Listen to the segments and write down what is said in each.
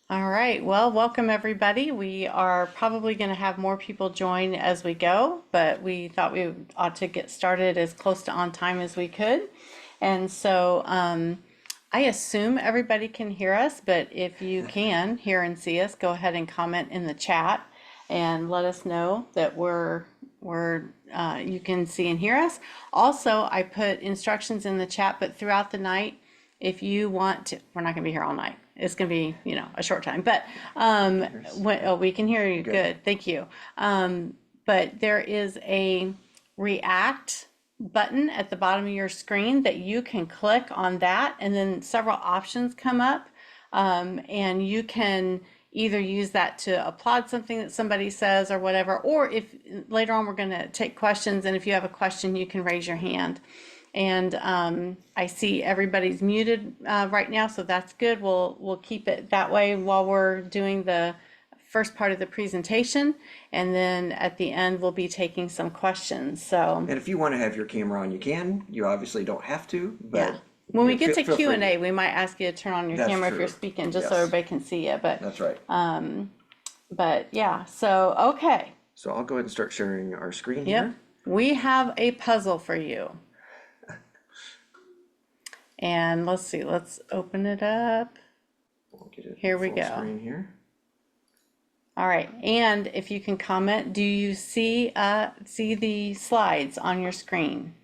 All right, well, welcome everybody. We are probably going to have more people join as we go, but we thought we ought to get started as close to on time as we could. And so I assume everybody can hear us, but if you can hear and see us, go ahead and comment in the chat and let us know that you can see and hear us. Also, I put instructions in the chat, but throughout the night, if you want to, we're not going to be here all night. It's going to be, a short time, but we can hear you. Good. Thank you. But there is a react button at the bottom of your screen that you can click on that, and then several options come up, and you can either use that to applaud something that somebody says or whatever, or if later on we're going to take questions, and if you have a question, you can raise your hand. And I see everybody's muted right now, so that's good. We'll keep it that way while we're doing the first part of the presentation, and then at the end we'll be taking some questions. So, and if you want to have your camera on, you can. You obviously don't have to, but yeah. When we get to Q&A, we might ask you to turn on your camera if you're speaking, just so everybody can see you. But that's right. But yeah, so okay. So I'll go ahead and start sharing our screen Yep. here. We have a puzzle for you. And let's see, let's open it up. We'll get it Here we full go. Screen here. All right, and if you can comment, do you see the slides on your screen?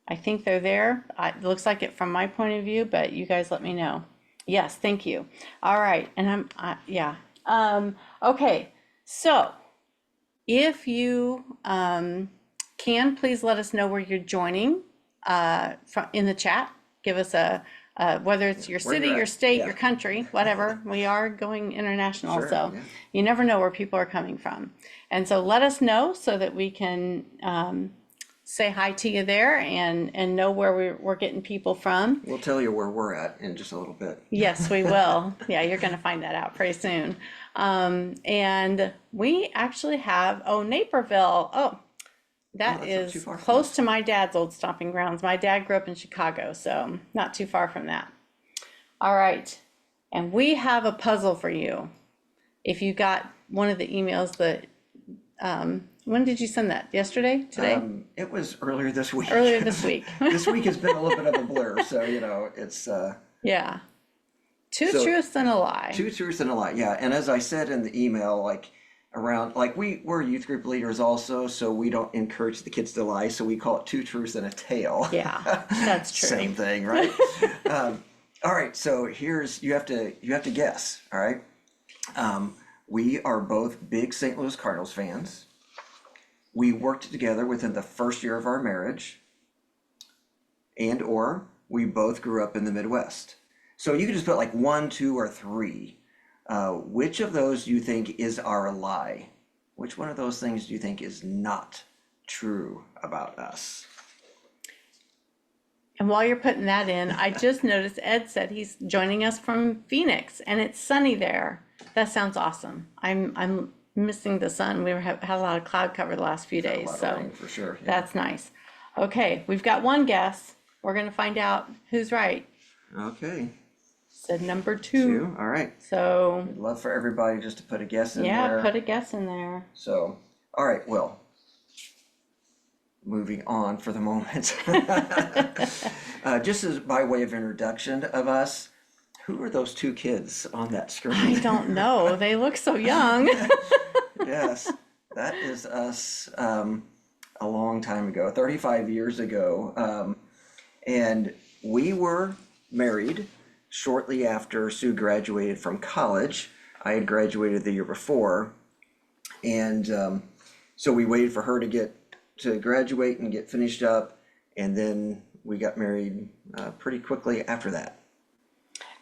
I think they're there. It looks like it from my point of view, but you guys let me know. Yes, thank you. All right, and okay, so if you can, please let us know where you're joining in the chat. Give us whether it's your city, your state, your country, whatever. We are going international, so you never know where people are coming from. And so let us know so that we can say hi to you there and know where we're getting people from. We'll tell you where we're at in just a little bit. Yes, we will. Yeah, you're going to find that out pretty soon. And we actually have, Naperville. Oh, that is close to my dad's old stomping grounds. My dad grew up in Chicago, so not too far from that. All right, and we have a puzzle for you. If you got one of the emails that, when did you send that? Yesterday? Today? It was earlier this week. Earlier this week. This week has been a little bit of a blur, so it's yeah. Two truths and a lie. Two truths and a lie, yeah. And as I said in the email, we're youth group leaders also, so we don't encourage the kids to lie, so we call it two truths and a tale. Yeah, that's true. Same thing, right? All right, so you have to guess. All right, we are both big St. Louis Cardinals fans. We worked together within the first year of our marriage, or we both grew up in the Midwest. So you can just put like 1, 2, or 3. Which of those do you think is our lie? Which one of those things do you think is not true about us? And while you're putting that in, I just noticed Ed said he's joining us from Phoenix, and it's sunny there. That sounds awesome. I'm missing the sun. We had a lot of cloud cover the last few days, so rain, for sure. Yeah. That's nice. Okay, we've got one guess. We're going to find out who's right. Okay. Said number 2. All right. So I'd love for everybody just to put a guess in there. Yeah, put a guess in there. So, all right, well, moving on for the moment. Just as by way of introduction of us, who are those 2 kids on that screen? I don't know. They look so young. Yes, that is us a long time ago, 35 years ago. And we were married shortly after Sue graduated from college. I had graduated the year before. And so we waited for her to graduate and get finished up. And then we got married pretty quickly after that.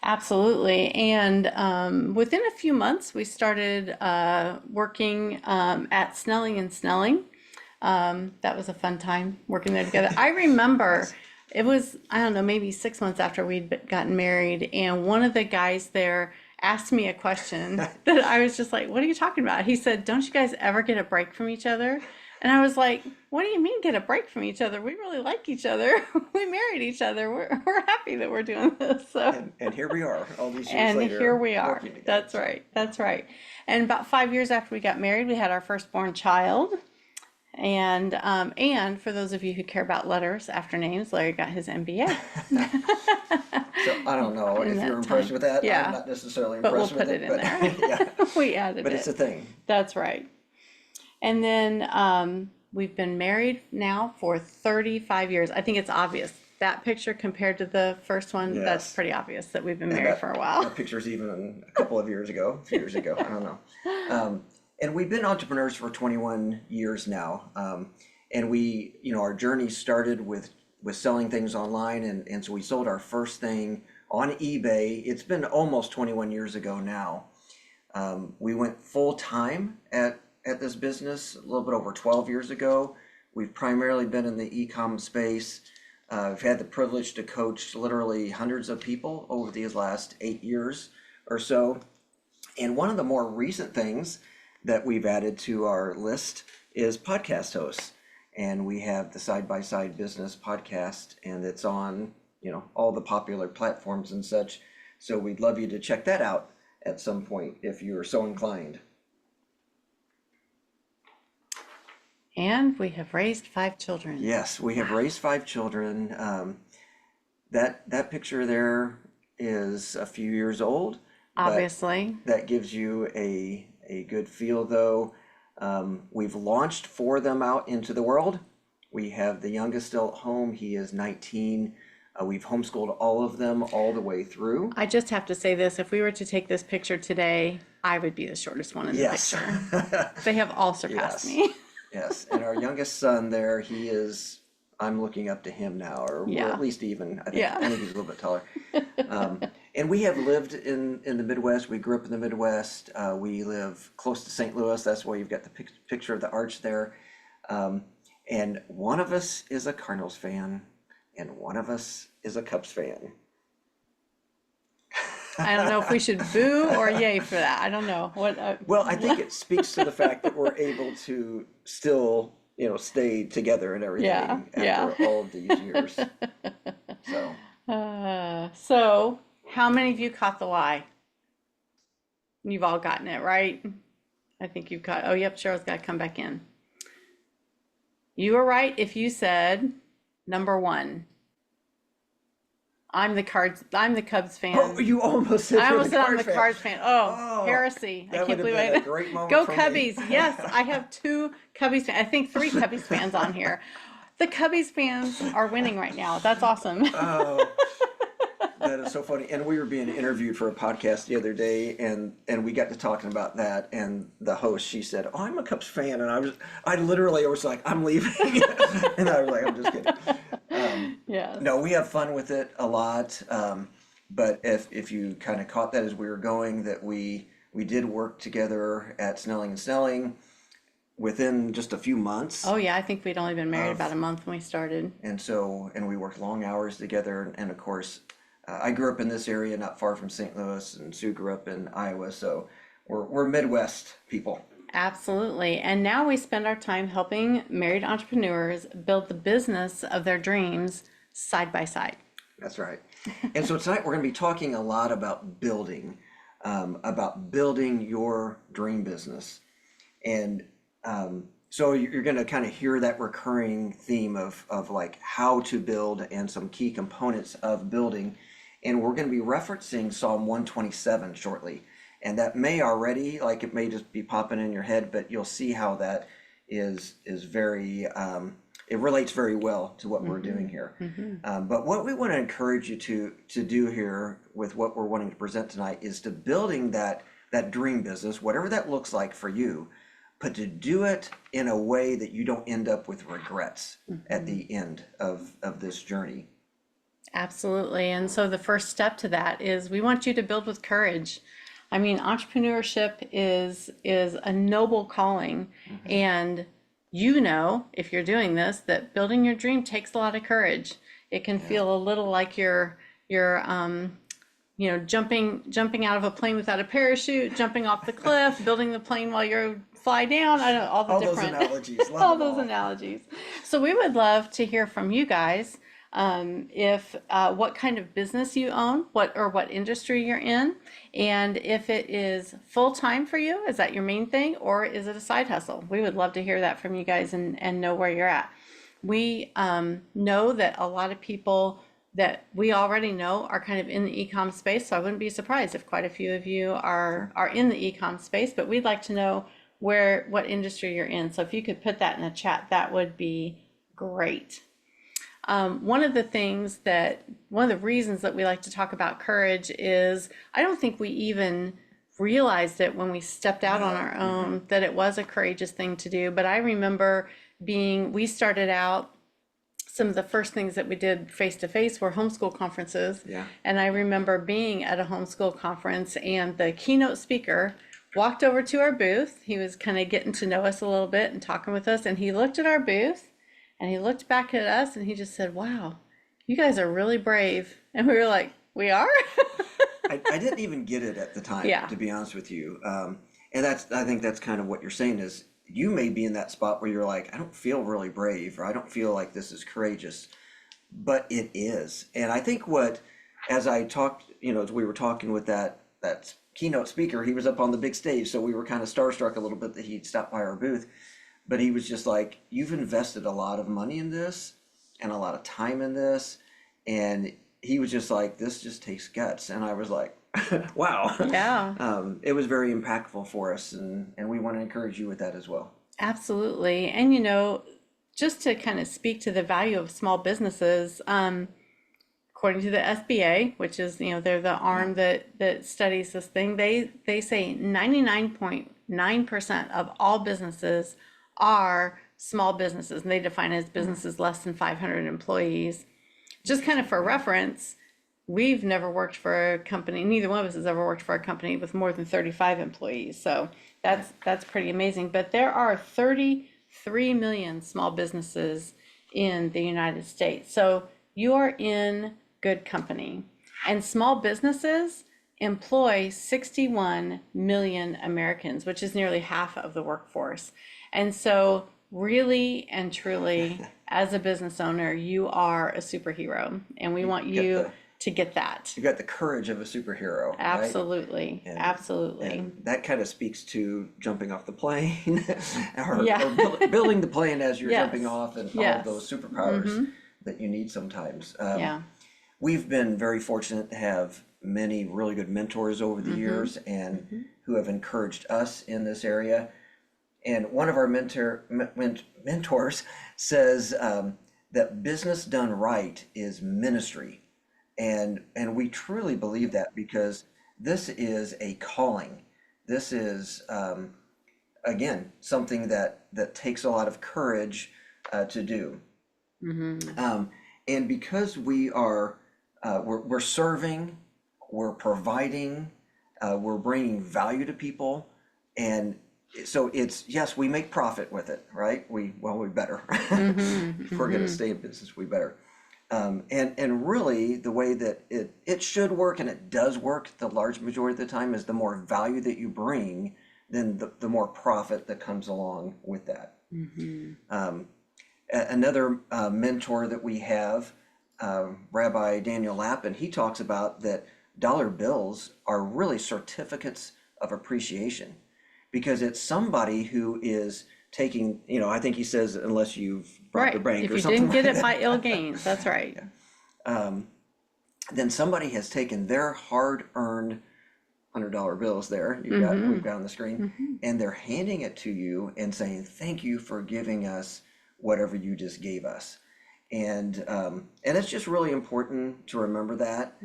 Absolutely. And within a few months, we started working at Snelling and Snelling. That was a fun time working there together. I remember it was, I don't know, maybe 6 months after we'd gotten married, and one of the guys there asked me a question that I was just like, what are you talking about? He said, don't you guys ever get a break from each other? And I was like, what do you mean get a break from each other? We really like each other. We married each other. We're happy that we're doing this. So And here we are, all these years and later, here we are. working together. That's right. That's right. And about 5 years after we got married, we had our firstborn child. And for those of you who care about letters after names, Larry got his MBA. So I don't know if that you're impressed time. with that. Yeah. I'm not necessarily But we'll impressed with put it, it in but there. yeah, We added but it. it's a thing. That's right. And then we've been married now for 35 years. I think it's obvious. That picture compared to the first one, that's Yes. pretty obvious that we've been And married that, for a while. that picture's even a couple of years ago, a few years ago, I don't know. And we've been entrepreneurs for 21 years now. And we, our journey started with selling things online. And so we sold our first thing on eBay. It's been almost 21 years ago now. We went full time at this business a little bit over 12 years ago. We've primarily been in the e-com space. I've had the privilege to coach literally hundreds of people over these last 8 years or so. And one of the more recent things that we've added to our list is podcast hosts. And we have the Side by Side Business podcast, and it's on, all the popular platforms and such. So we'd love you to check that out at some point if you're so inclined. And we have raised 5 children. Yes, we have raised 5 children. That picture there is a few years old. Obviously. That gives you a good feel, though. We've launched 4 of them out into the world. We have the youngest still at home. He is 19. We've homeschooled all of them all the way through. I just have to say this. If we were to take this picture today, I would be the shortest one in the Yes. picture. They have all surpassed Yes. me. Yes, and our youngest son there, I'm looking up to him now, or we're Yeah. at least even. I think, Yeah. I think he's a little bit taller. And we have lived in the Midwest. We grew up in the Midwest. We live close to St. Louis. That's why you've got the picture of the arch there. And one of us is a Cardinals fan, and one of us is a Cubs fan. I don't know if we should boo or yay for that. I don't know. Well, I think it speaks to the fact that we're able to still, stay together and everything after all of these years. So, how many of you caught the lie? You've all gotten it, right? I think you've caught. Oh, yep, Cheryl's got to come back in. You were right if you said number 1. I'm the Cubs fan. Oh, you almost said I you're almost said I'm the Cards fan. Oh, heresy. I that can't would have believe been I a great moment Go for me. Cubbies. Yes, I have 2 Cubbies fans. I think 3 Cubbies fans on here. The Cubbies fans are winning right now. That's awesome. Oh, that is so funny. And we were being interviewed for a podcast the other day, and we got to talking about that. And the host, she said, "Oh, I'm a Cubs fan," and I literally was like, "I'm leaving," and I was like, "I'm just kidding." Yes. No, we have fun with it a lot. But if you kind of caught that as we were going, that we did work together at Snelling and Snelling within just a few months. Oh yeah, I think we'd only been married about a month when we started. And we worked long hours together. And of course, I grew up in this area, not far from St. Louis, and Sue grew up in Iowa. So we're Midwest people. Absolutely. And now we spend our time helping married entrepreneurs build the business of their dreams side by side. That's right. And so tonight we're going to be talking a lot about building your dream business. And so you're going to kind of hear that recurring theme of like how to build and some key components of building. And we're going to be referencing Psalm 127 shortly. And that may already, like it may just be popping in your head, but you'll see how that is very, it relates very well to what we're doing here. But what we want to encourage you to do here with what we're wanting to present tonight is to building that dream business, whatever that looks like for you, but to do it in a way that you don't end up with regrets at the end of this journey. Absolutely. And so the first step to that is we want you to build with courage. I mean, entrepreneurship is a noble calling. And if you're doing this, that building your dream takes a lot of courage. It can feel a little like you're jumping out of a plane without a parachute, jumping off the cliff, building the plane while you're fly down. I don't all the All those different analogies, love all it those all. analogies. So we would love to hear from you guys. If what kind of business you own, what industry you're in, and if it is full time for you, is that your main thing, or is it a side hustle? We would love to hear that from you guys and know where you're at. We know that a lot of people that we already know are kind of in the e-com space, so I wouldn't be surprised if quite a few of you are in the e-com space, but we'd like to know what industry you're in. So if you could put that in the chat, that would be great. One of the reasons that we like to talk about courage is I don't think we even realized it when we stepped out on our own that it was a courageous thing to do. But I remember we started out, some of the first things that we did face to face were homeschool conferences. Yeah. And I remember being at a homeschool conference and the keynote speaker walked over to our booth. He was kind of getting to know us a little bit and talking with us. And he looked at our booth and he looked back at us and he just said, "Wow, you guys are really brave." And we were like, "We are?" I didn't even get it at the time, Yeah. to be honest with you. And I think that's kind of what you're saying is you may be in that spot where you're like, I don't feel really brave, or I don't feel like this is courageous, but it is. And I think as I talked, as we were talking with that keynote speaker, he was up on the big stage, so we were kind of starstruck a little bit that he'd stopped by our booth, but he was just like, you've invested a lot of money in this and a lot of time in this. And he was just like, this just takes guts. And I was like, wow. Yeah. It was very impactful for us, and we want to encourage you with that as well. Absolutely. And just to kind of speak to the value of small businesses, according to the SBA, which is, they're the arm that studies this thing, they say 99.9% of all businesses are small businesses, and they define it as businesses less than 500 employees. Just kind of for reference, we've never worked for a company, neither one of us has ever worked for a company with more than 35 employees. So that's pretty amazing. But there are 33 million small businesses in the United States. So you are in good company. And small businesses employ 61 million Americans, which is nearly half of the workforce. And so really and truly, as a business owner, you are a superhero, and we want you to get that. You got the courage of a superhero, right? Absolutely. Absolutely. And that kind of speaks to jumping off the plane or Yeah. building the plane as you're Yes. jumping off, and all Yes. of those superpowers that you need sometimes. Yeah. We've been very fortunate to have many really good mentors over the years, and who have encouraged us in this area. And one of our mentors says that business done right is ministry. And we truly believe that, because this is a calling. This is, again, something that takes a lot of courage to do. And because we're serving, we're providing, we're bringing value to people, and so it's, yes, we make profit with it, right? We better. If we're going to stay in business, we better. And really the way that it should work, and it does work the large majority of the time, is the more value that you bring, then the more profit that comes along with that. Another mentor that we have, Rabbi Daniel Lappin, he talks about that dollar bills are really certificates of appreciation, because it's somebody who is taking, I think he says, unless you've robbed the bank or something. If you didn't get it by ill gains, that's right. Then somebody has taken their hard-earned $100 bills there, we've got on the screen, and they're handing it to you and saying, thank you for giving us whatever you just gave us. And it's just really important to remember that.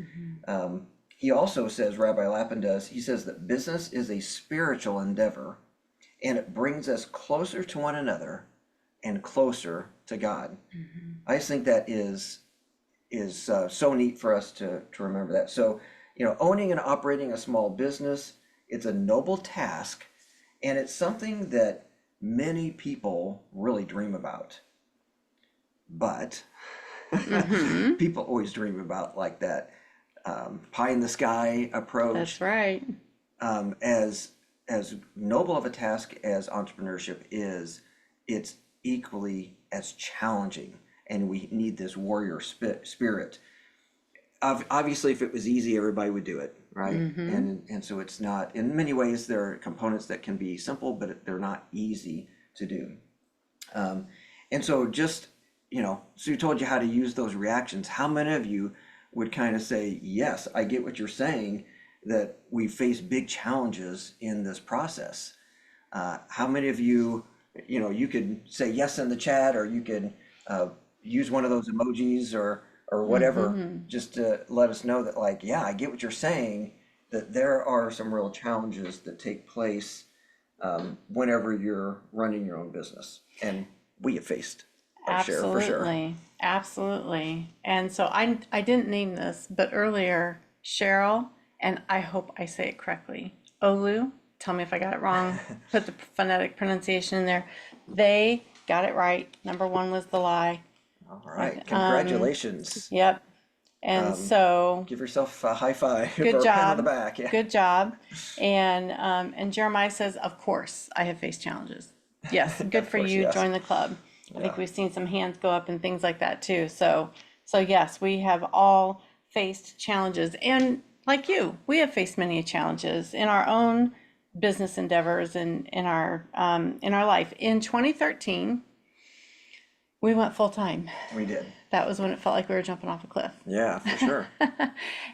He also says, Rabbi Lappin does, he says that business is a spiritual endeavor, and it brings us closer to one another and closer to God. I just think that is so neat for us to remember that. So, owning and operating a small business, it's a noble task, and it's something that many people really dream about. But people always dream about like that pie in the sky approach. That's right. As as noble of a task as entrepreneurship is, it's equally as challenging, and we need this warrior spirit. Obviously, if it was easy, everybody would do it, right? And so it's not. In many ways, there are components that can be simple, but they're not easy to do. And so just, Sue told you how to use those reactions. How many of you would kind of say, yes, I get what you're saying, that we face big challenges in this process? How many of you, you could say yes in the chat, or you could use one of those emojis or whatever, just to let us know that, like, yeah, I get what you're saying, that there are some real challenges that take place whenever you're running your own business. And we have faced our share for sure. Absolutely, absolutely. And so I didn't name this, but earlier, Cheryl, and I hope I say it correctly, Olu, tell me if I got it wrong, put the phonetic pronunciation in there. They got it right. Number one was the lie. All right, congratulations. Yep. And so Give yourself a high five good or a pat on job. the back. Yeah. Good job. And Jeremiah says, of course, I have faced challenges. Yes, good for course, you. yes. Join the club. I think we've seen some hands go up and things like that too. So yes, we have all faced challenges. And like you, we have faced many challenges in our own business endeavors and in our life. In 2013, we went full time. We did. That was when it felt like we were jumping off a cliff. Yeah, for sure.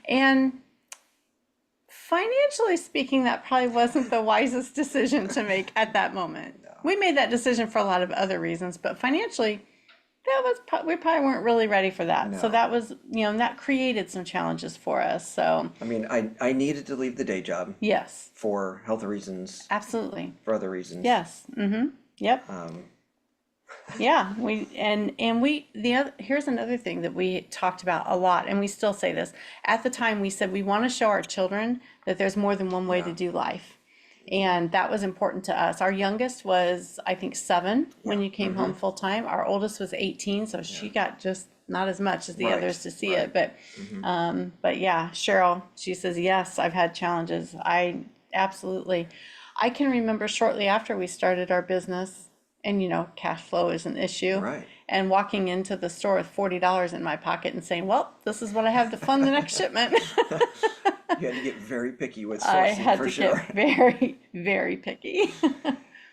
And financially speaking, that probably wasn't the wisest decision to make at that moment. No. We made that decision for a lot of other reasons, but financially, we probably weren't really ready for that. No. So that was, and that created some challenges for us. So I mean, I needed to leave the day job yes, for health reasons, absolutely. for other reasons. Yes. Yep. Yeah, here's another thing that we talked about a lot, and we still say this. At the time, we said we want to show our children that there's more than one way to do life. And that was important to us. Our youngest was, I think, 7 when you came home full time. Our oldest was 18, so she got just not as much as the others to see it. But yeah, Cheryl, she says, yes, I've had challenges. I can remember shortly after we started our business, and cash flow is an issue. Right. And walking into the store with $40 in my pocket and saying, well, this is what I have to fund the next shipment. You had to get very picky with sourcing, I had for to sure. get very, very picky.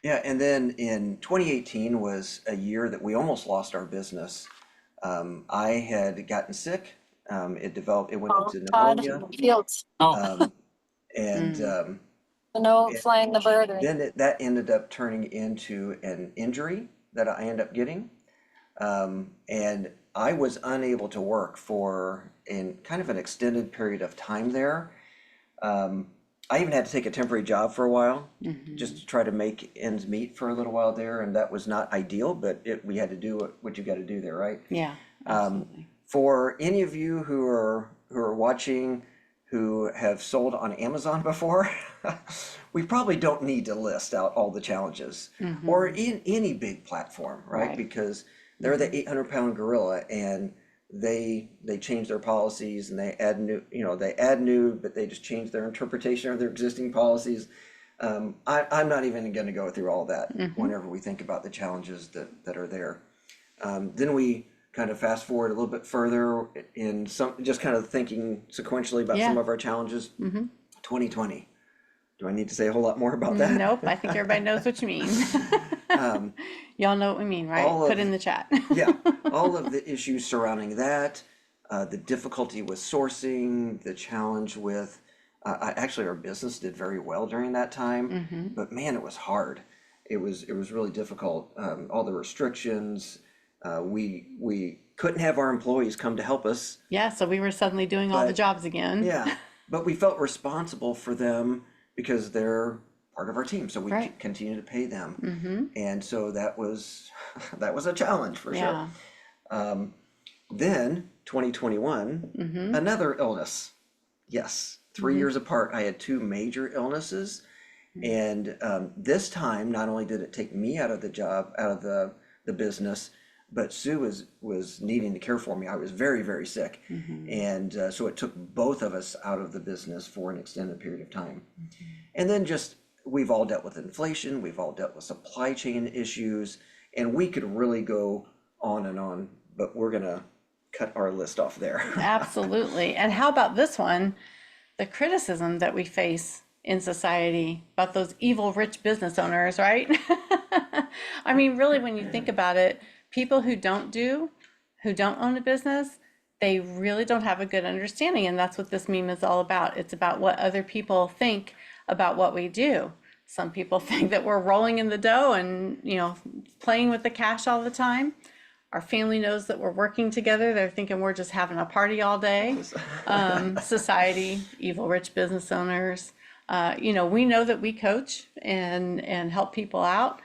Yeah, and then in 2018 was a year that we almost lost our business. I had gotten sick. It went into pneumonia. Fields. And No, flying the bird. then that ended up turning into an injury that I ended up getting. And I was unable to work in kind of an extended period of time there. I even had to take a temporary job for a while, just to try to make ends meet for a little while there, and that was not ideal, but we had to do what you got to do there, right? Yeah, absolutely. For any of you who are watching, who have sold on Amazon before, we probably don't need to list out all the challenges, or in any big platform, right? Because they're the 800-pound gorilla, and they change their policies, and they add new, but they just change their interpretation of their existing policies. I'm not even going to go through all that whenever we think about the challenges that are there. Then we kind of fast forward a little bit further in just kind of thinking sequentially about some of our challenges. 2020. Do I need to say a whole lot more about that? Nope, I think everybody knows what you mean. Y'all know what we mean, right? Put in the chat. Yeah, all of the issues surrounding that, the difficulty with sourcing, the challenge with, actually our business did very well during that time, but man, it was hard. It was really difficult. All the restrictions, we couldn't have our employees come to help us. Yeah, so we were suddenly doing all the jobs again. Yeah, but we felt responsible for them because they're part of our team, so we continue to pay them. And so that was a challenge for sure. Then 2021, another illness. Yes, 3 years apart, I had 2 major illnesses, and this time not only did it take me out of the job, out of the business, but Sue was needing to care for me. I was very, very sick, and so it took both of us out of the business for an extended period of time. And then just we've all dealt with inflation, we've all dealt with supply chain issues, and we could really go on, but we're gonna cut our list off there. Absolutely. And how about this one? The criticism that we face in society about those evil rich business owners, right? I mean, really, when you think about it, people who don't own a business, they really don't have a good understanding. And that's what this meme is all about. It's about what other people think about what we do. Some people think that we're rolling in the dough and, playing with the cash all the time. Our family knows that we're working together. They're thinking we're just having a party all day. Society, evil rich business owners. We know that we coach and help people out.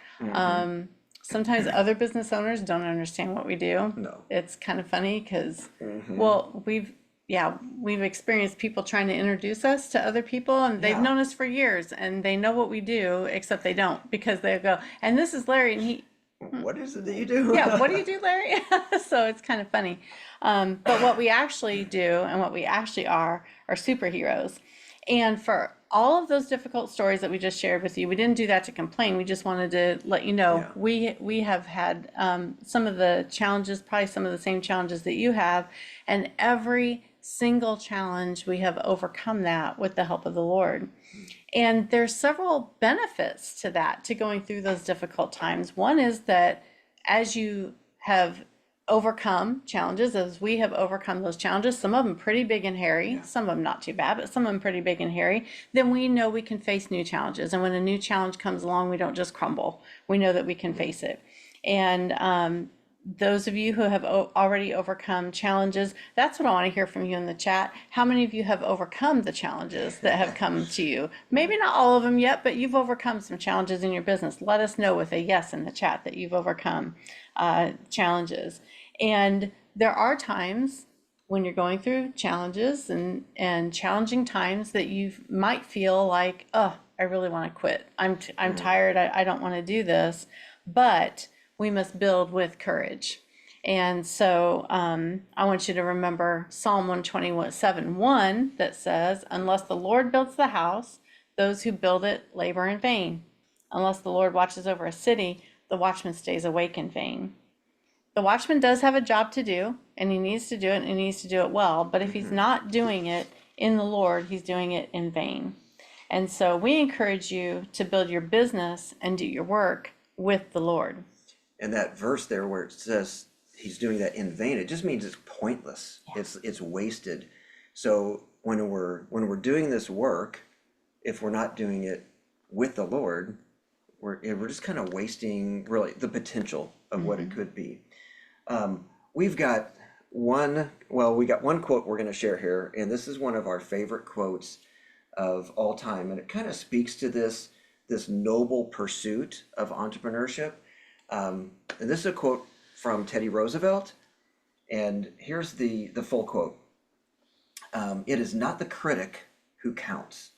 Sometimes other business owners don't understand what we do. No. It's kind of funny because, well, we've experienced people trying to introduce us to other people, and they've known us for years, and they know what we do, except they don't, because they go, and this is Larry, and what is it that you do? Yeah, what do you do, Larry? So it's kind of funny. But what we actually do and what we actually are superheroes. And for all of those difficult stories that we just shared with you, we didn't do that to complain. We just wanted to let you know we have had some of the challenges, probably some of the same challenges that you have. And every single challenge, we have overcome that with the help of the Lord. And there's several benefits to that, to going through those difficult times. One is that as you have overcome challenges, as we have overcome those challenges, some of them pretty big and hairy, some of them not too bad, but some of them pretty big and hairy, then we know we can face new challenges. And when a new challenge comes along, we don't just crumble. We know that we can face it. And those of you who have already overcome challenges, that's what I want to hear from you in the chat. How many of you have overcome the challenges that have come to you? Maybe not all of them yet, but you've overcome some challenges in your business. Let us know with a yes in the chat that you've overcome challenges. And there are times when you're going through challenges and challenging times that you might feel like, oh, I really want to quit. I'm tired. I don't want to do this. But we must build with courage. And so I want you to remember Psalm 127:1 that says, unless the Lord builds the house, those who build it labor in vain. Unless the Lord watches over a city, the watchman stays awake in vain. The watchman does have a job to do, and he needs to do it, and he needs to do it well. But if he's not doing it in the Lord, he's doing it in vain. And so we encourage you to build your business and do your work with the Lord. And that verse there where it says he's doing that in vain, it just means it's pointless. Yeah. It's wasted. So when we're doing this work, if we're not doing it with the Lord, we're just kind of wasting really the potential of what it could be. We got one quote we're going to share here, and this is one of our favorite quotes of all time, and it kind of speaks to this noble pursuit of entrepreneurship. And this is a quote from Teddy Roosevelt, and here's the full quote. It is not the critic who counts,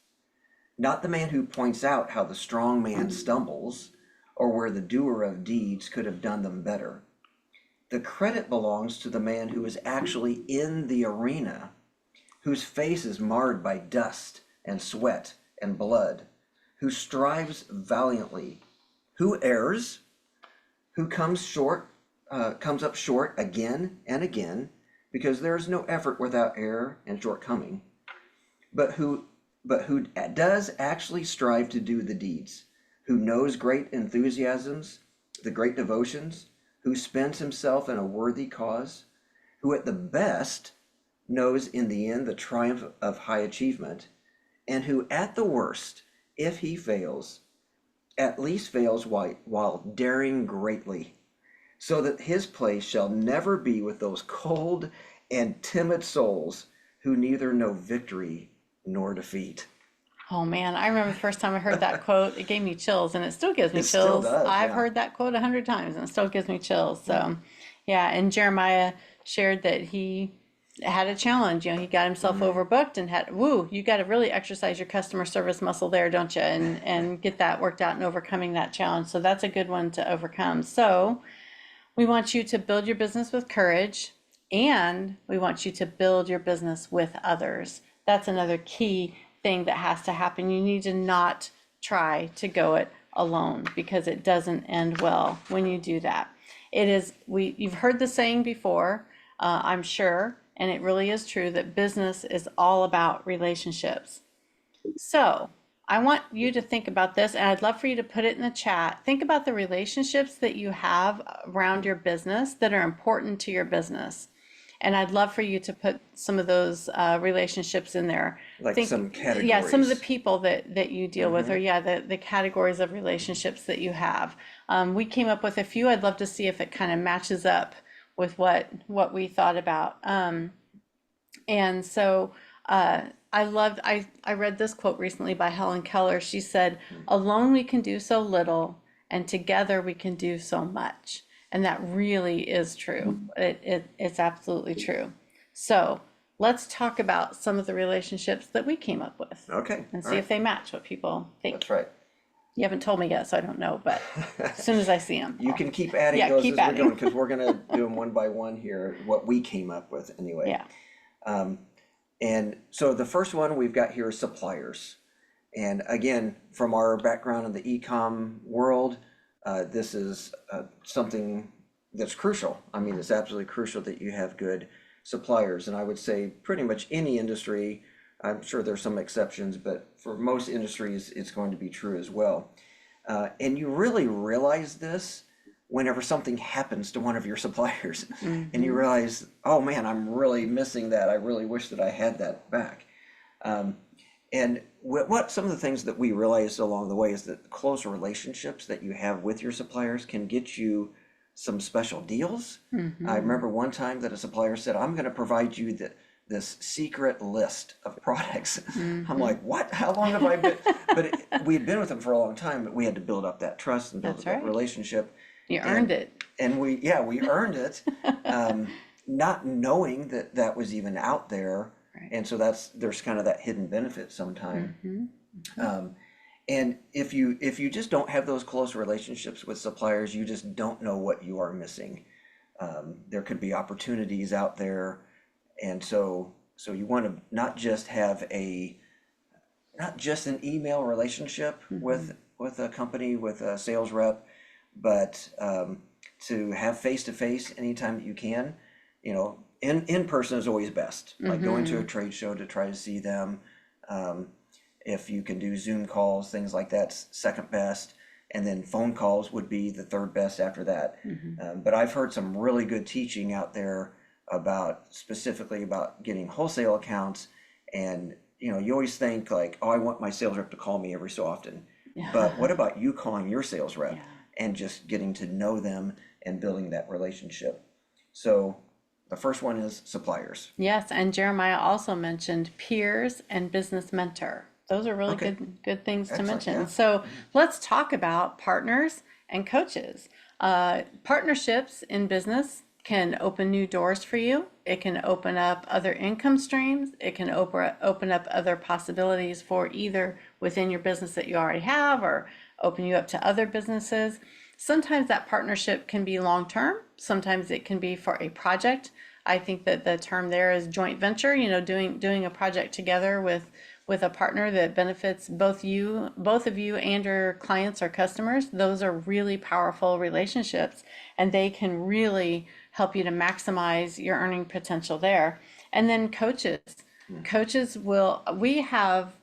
not the man who points out how the strong man stumbles or where the doer of deeds could have done them better. The credit belongs to the man who is actually in the arena, whose face is marred by dust and sweat and blood, who strives valiantly, who errs, who comes up short again and again, because there is no effort without error and shortcoming, but who does actually strive to do the deeds, who knows great enthusiasms, the great devotions, who spends himself in a worthy cause, who at the best knows in the end the triumph of high achievement, and who at the worst, if he fails, at least fails while daring greatly, so that his place shall never be with those cold and timid souls who neither know victory nor defeat. Oh man, I remember the first time I heard that quote, it gave me chills, and it still gives me It still chills. does, I've yeah. heard that quote 100 times and it still gives me chills. So yeah, and Jeremiah shared that he had a challenge. He got himself overbooked and you got to really exercise your customer service muscle there, don't you? And get that worked out and overcoming that challenge. So that's a good one to overcome. So we want you to build your business with courage, and we want you to build your business with others. That's another key thing that has to happen. You need to not try to go it alone, because it doesn't end well when you do that. It is, you've heard the saying before, I'm sure, and it really is true, that business is all about relationships. So I want you to think about this, and I'd love for you to put it in the chat. Think about the relationships that you have around your business that are important to your business. And I'd love for you to put some of those relationships in there. Like some categories. Yeah, some of the people that you deal with, or yeah, the categories of relationships that you have. We came up with a few. I'd love to see if it kind of matches up with what we thought about. And so I read this quote recently by Helen Keller. She said, "Alone we can do so little, and together we can do so much." And that really is true. It's absolutely true. So let's talk about some of the relationships that we came up with. Okay. And see if they match what people think. That's right. You haven't told me yet, so I don't know, but as soon as I see them. You can keep adding those as we're going, because we're going to do them one by one here, what we came up with anyway. Yeah. And so the first one we've got here is suppliers. And again, from our background in the e-com world, this is something that's crucial. I mean, it's absolutely crucial that you have good suppliers. And I would say pretty much any industry, I'm sure there's some exceptions, but for most industries, it's going to be true as well. And you really realize this whenever something happens to one of your suppliers, and you realize, oh man, I'm really missing that. I really wish that I had that back. And what some of the things that we realized along the way is that close relationships that you have with your suppliers can get you some special deals. I remember one time that a supplier said, "I'm going to provide you this secret list of products." I'm like, what? How long have I been? But we had been with them for a long time, but we had to build up that trust and build up that relationship. You earned it. And we earned it, not knowing that that was even out there. And so there's kind of that hidden benefit sometime. And if you just don't have those close relationships with suppliers, you just don't know what you are missing. There could be opportunities out there, and so you want to not just have an email relationship with a company, with a sales rep, but to have face-to-face anytime that you can. In person is always best, like going to a trade show to try to see them. If you can do Zoom calls, things like that's second best, and then phone calls would be the third best after that. But I've heard some really good teaching out there specifically about getting wholesale accounts, and you always think like, oh, I want my sales rep to call me every so often. But what about you calling your sales rep and just getting to know them and building that relationship? So the first one is suppliers. Yes, and Jeremiah also mentioned peers and business mentor. Those are really good things to mention. Yeah. So let's talk about partners and coaches. Partnerships in business can open new doors for you. It can open up other income streams. It can open up other possibilities for either within your business that you already have, or open you up to other businesses. Sometimes that partnership can be long-term. Sometimes it can be for a project. I think that the term there is joint venture, doing a project together with a partner that benefits both of you and your clients or customers. Those are really powerful relationships, and they can really help you to maximize your earning potential there. And then coaches. We have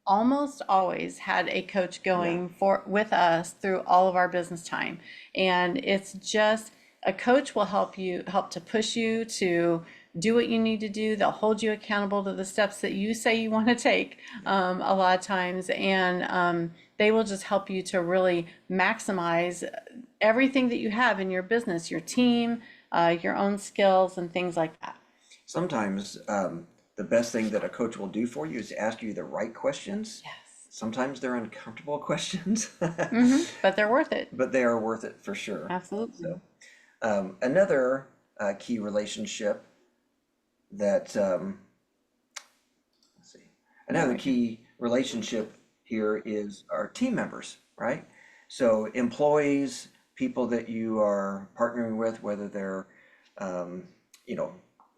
almost always had a coach going with us through all of our business time. And it's just, a coach will help to push you to do what you need to do. They'll hold you accountable to the steps that you say you want to take a lot of times. And they will just help you to really maximize everything that you have in your business, your team, your own skills and things like that. Sometimes the best thing that a coach will do for you is ask you the right questions. Yes. Sometimes they're uncomfortable questions, but they're worth it. But they are worth it for sure. Absolutely. So, another key relationship that, let's see, another key relationship here is our team members, right? So employees, people that you are partnering with, whether they're,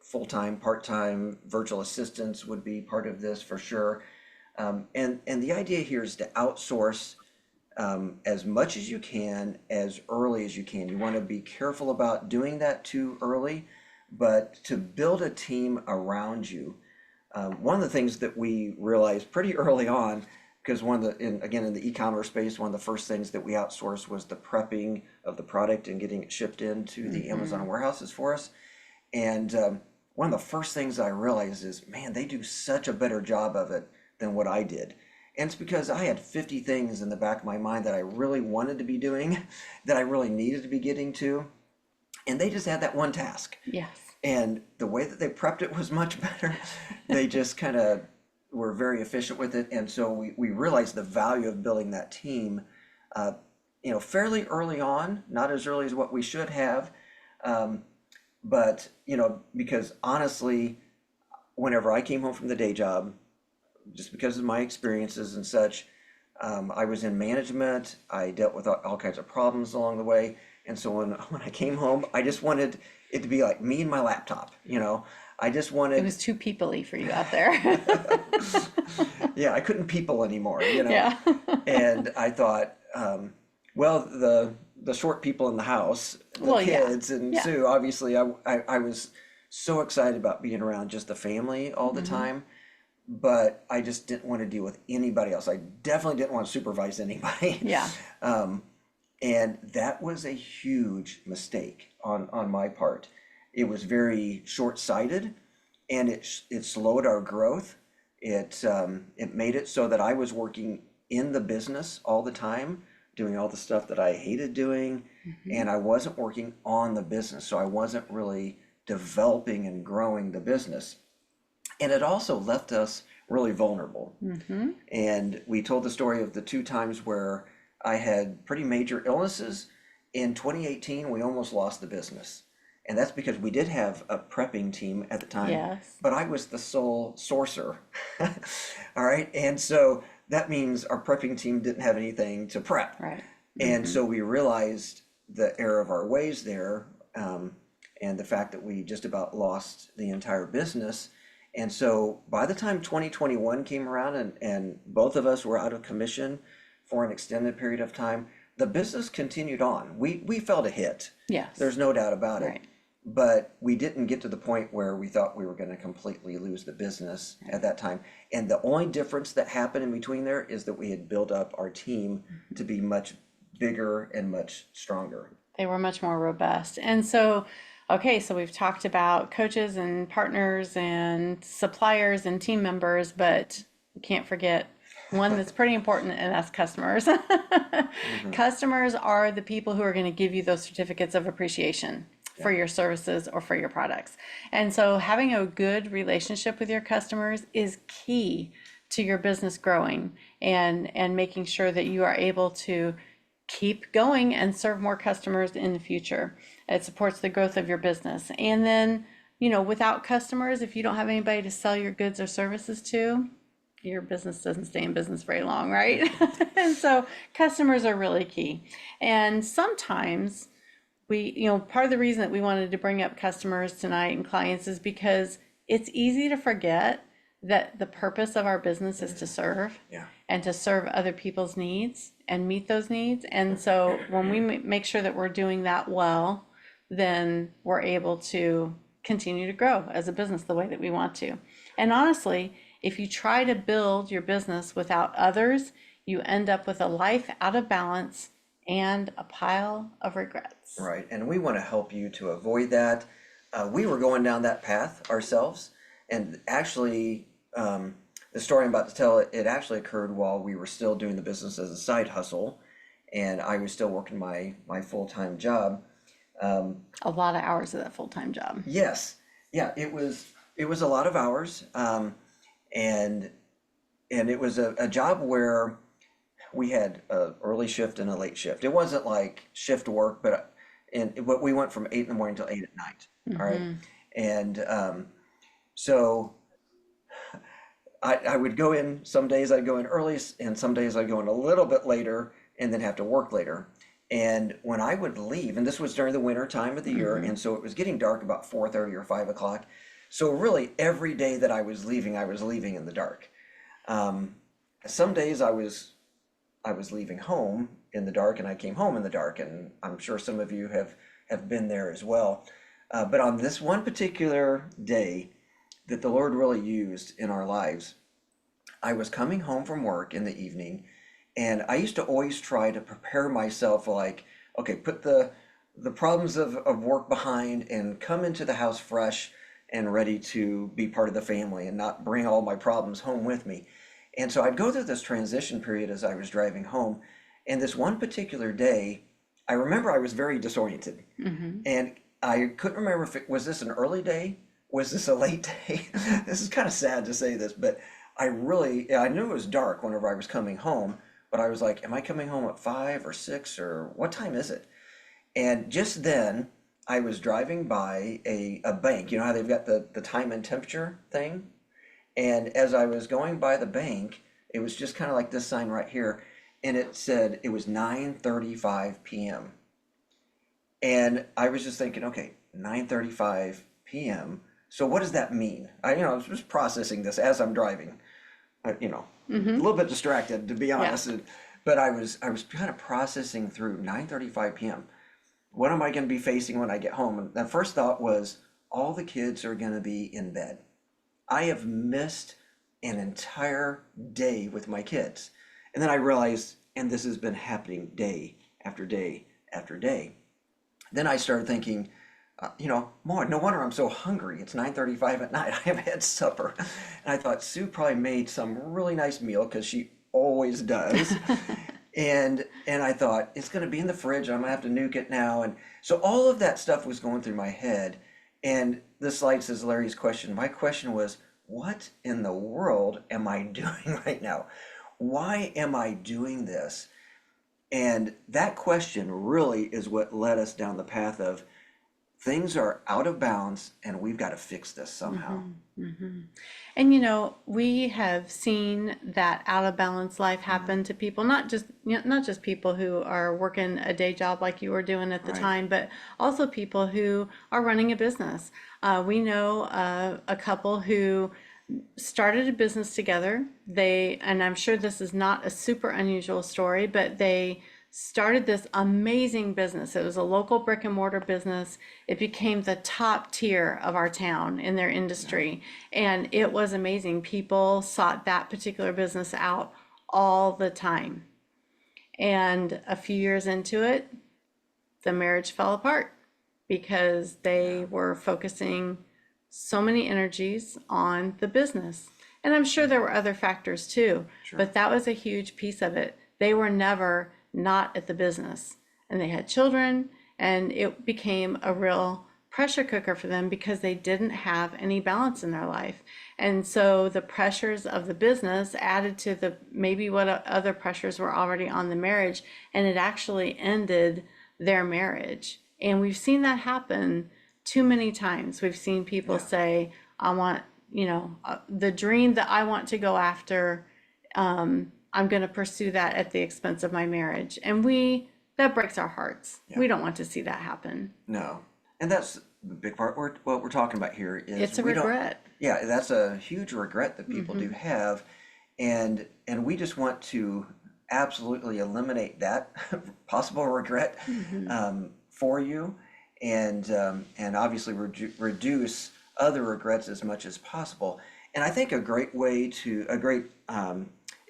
full-time, part-time, virtual assistants would be part of this for sure. And the idea here is to outsource as much as you can, as early as you can. You want to be careful about doing that too early, but to build a team around you. One of the things that we realized pretty early on, because again, in the e-commerce space, one of the first things that we outsourced was the prepping of the product and getting it shipped into the Amazon warehouses for us. And one of the first things I realized is, man, they do such a better job of it than what I did. And it's because I had 50 things in the back of my mind that I really wanted to be doing, that I really needed to be getting to. And they just had that one task. Yes. And the way that they prepped it was much better. They just kind of were very efficient with it. And so we realized the value of building that team, fairly early on, not as early as what we should have. But, because honestly, whenever I came home from the day job, just because of my experiences and such, I was in management. I dealt with all kinds of problems along the way. And so when I came home, I just wanted it to be like me and my laptop, I just wanted. It was too people-y for you out there. Yeah, I couldn't people anymore, Yeah. And I thought, well, the short people in the house, the kids, and Yeah. Sue, obviously, I was so excited about being around just the family all the time. But I just didn't want to deal with anybody else. I definitely didn't want to supervise anybody. Yeah. And that was a huge mistake on my part. It was very short-sighted, and it slowed our growth. It made it so that I was working in the business all the time, doing all the stuff that I hated doing, and I wasn't working on the business. So I wasn't really developing and growing the business. And it also left us really vulnerable. And we told the story of the 2 times where I had pretty major illnesses. In 2018, we almost lost the business. And that's because we did have a prepping team at the time. Yes. But I was the sole sourcer. All right. And so that means our prepping team didn't have anything to prep. Right. And so we realized the error of our ways there, and the fact that we just about lost the entire business. And so by the time 2021 came around and both of us were out of commission for an extended period of time, the business continued on. We felt a hit. Yes. There's no doubt about it. Right. But we didn't get to the point where we thought we were going to completely lose the business at that time. And the only difference that happened in between there is that we had built up our team to be much bigger and much stronger. They were much more robust. And so, okay, so we've talked about coaches and partners and suppliers and team members, but we can't forget one that's pretty important, and that's customers. Customers are the people who are going to give you those certificates of appreciation for your services or for your products. And so having a good relationship with your customers is key to your business growing and making sure that you are able to keep going and serve more customers in the future. It supports the growth of your business. And then, without customers, if you don't have anybody to sell your goods or services to, your business doesn't stay in business very long, right? And so customers are really key. And sometimes part of the reason that we wanted to bring up customers tonight and clients is because it's easy to forget that the purpose of our business is to serve and to serve other people's needs and meet those needs. And so when we make sure that we're doing that well, then we're able to continue to grow as a business the way that we want to. And honestly, if you try to build your business without others, you end up with a life out of balance and a pile of regrets. Right. And we want to help you to avoid that. We were going down that path ourselves. And actually, the story I'm about to tell, it actually occurred while we were still doing the business as a side hustle. And I was still working my full-time job. A lot of hours of that full-time job. Yes. Yeah, it was a lot of hours. And it was a job where we had an early shift and a late shift. It wasn't like shift work, but we went from 8 in the morning till 8 at night. All right. And so I would go in, some days I'd go in early, and some days I'd go in a little bit later and then have to work later. And when I would leave, and this was during the winter time of the year, and so it was getting dark about 4:30 or 5 o'clock. So really every day that I was leaving in the dark. Some days I was I was leaving home in the dark, and I came home in the dark, and I'm sure some of you have been there as well. But on this one particular day that the Lord really used in our lives, I was coming home from work in the evening, and I used to always try to prepare myself like, okay, put the problems of work behind and come into the house fresh and ready to be part of the family and not bring all my problems home with me. And so I'd go through this transition period as I was driving home. And this one particular day, I remember I was very disoriented. And I couldn't remember if it was this an early day? Was this a late day? This is kind of sad to say this, but I knew it was dark whenever I was coming home, but I was like, am I coming home at 5 or 6 or what time is it? And just then I was driving by a bank. You know how they've got the time and temperature thing? And as I was going by the bank, it was just kind of like this sign right here, and it said it was 9:35 p.m. And I was just thinking, okay, 9:35 p.m. So what does that mean? I was just processing this as I'm driving. A little bit distracted, to be honest. But I was kind of processing through 9:35 p.m. What am I going to be facing when I get home? And the first thought was, all the kids are going to be in bed. I have missed an entire day with my kids. And then I realized, and this has been happening day after day after day. Then I started thinking, more, no wonder I'm so hungry. It's 9:35 at night. I haven't had supper. And I thought Sue probably made some really nice meal because she always does. And I thought, it's going to be in the fridge. I'm going to have to nuke it now. And so all of that stuff was going through my head. And this slide says Larry's question. My question was, what in the world am I doing right now? Why am I doing this? And that question really is what led us down the path of things are out of bounds and we've got to fix this somehow. And we have seen that out of balance life happen to people, not just people who are working a day job like you were doing at the time, but also people who are running a business. We know a couple who started a business together. And I'm sure this is not a super unusual story, but they started this amazing business. It was a local brick and mortar business. It became the top tier of our town in their industry. And it was amazing. People sought that particular business out all the time. And a few years into it, the marriage fell apart because they were focusing so many energies on the business. And I'm sure there were other factors too, but that was a huge piece of it. They were never not at the business, and they had children, and it became a real pressure cooker for them because they didn't have any balance in their life. And so the pressures of the business added to maybe what other pressures were already on the marriage, and it actually ended their marriage. And we've seen that happen too many times. We've seen people say, I want, the dream that I want to go after, I'm going to pursue that at the expense of my marriage. And that breaks our hearts. We don't want to see that happen. No. And that's the big part. What we're talking about here is it's a regret. Yeah, that's a huge regret that people do have. And we just want to absolutely eliminate that possible regret for you. And obviously reduce other regrets as much as possible. And I think a great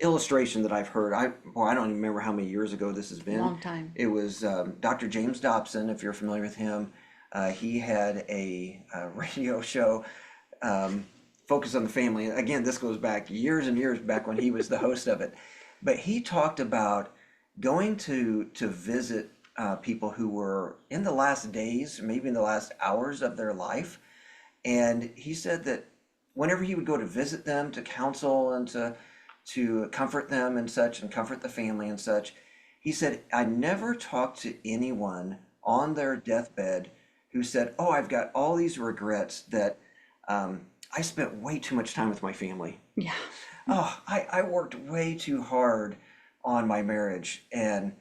illustration that I've heard, I don't even remember how many years ago this has been. Long time. It was Dr. James Dobson, if you're familiar with him. He had a radio show focused on the family. Again, this goes back years and years back when he was the host of it. But he talked about going to visit people who were in the last days, maybe in the last hours of their life. And he said that whenever he would go to visit them, to counsel and to comfort them and such, and comfort the family and such, he said, I never talked to anyone on their deathbed who said, oh, I've got all these regrets that I spent way too much time with my family. Yeah. Oh, I worked way too hard on my marriage, and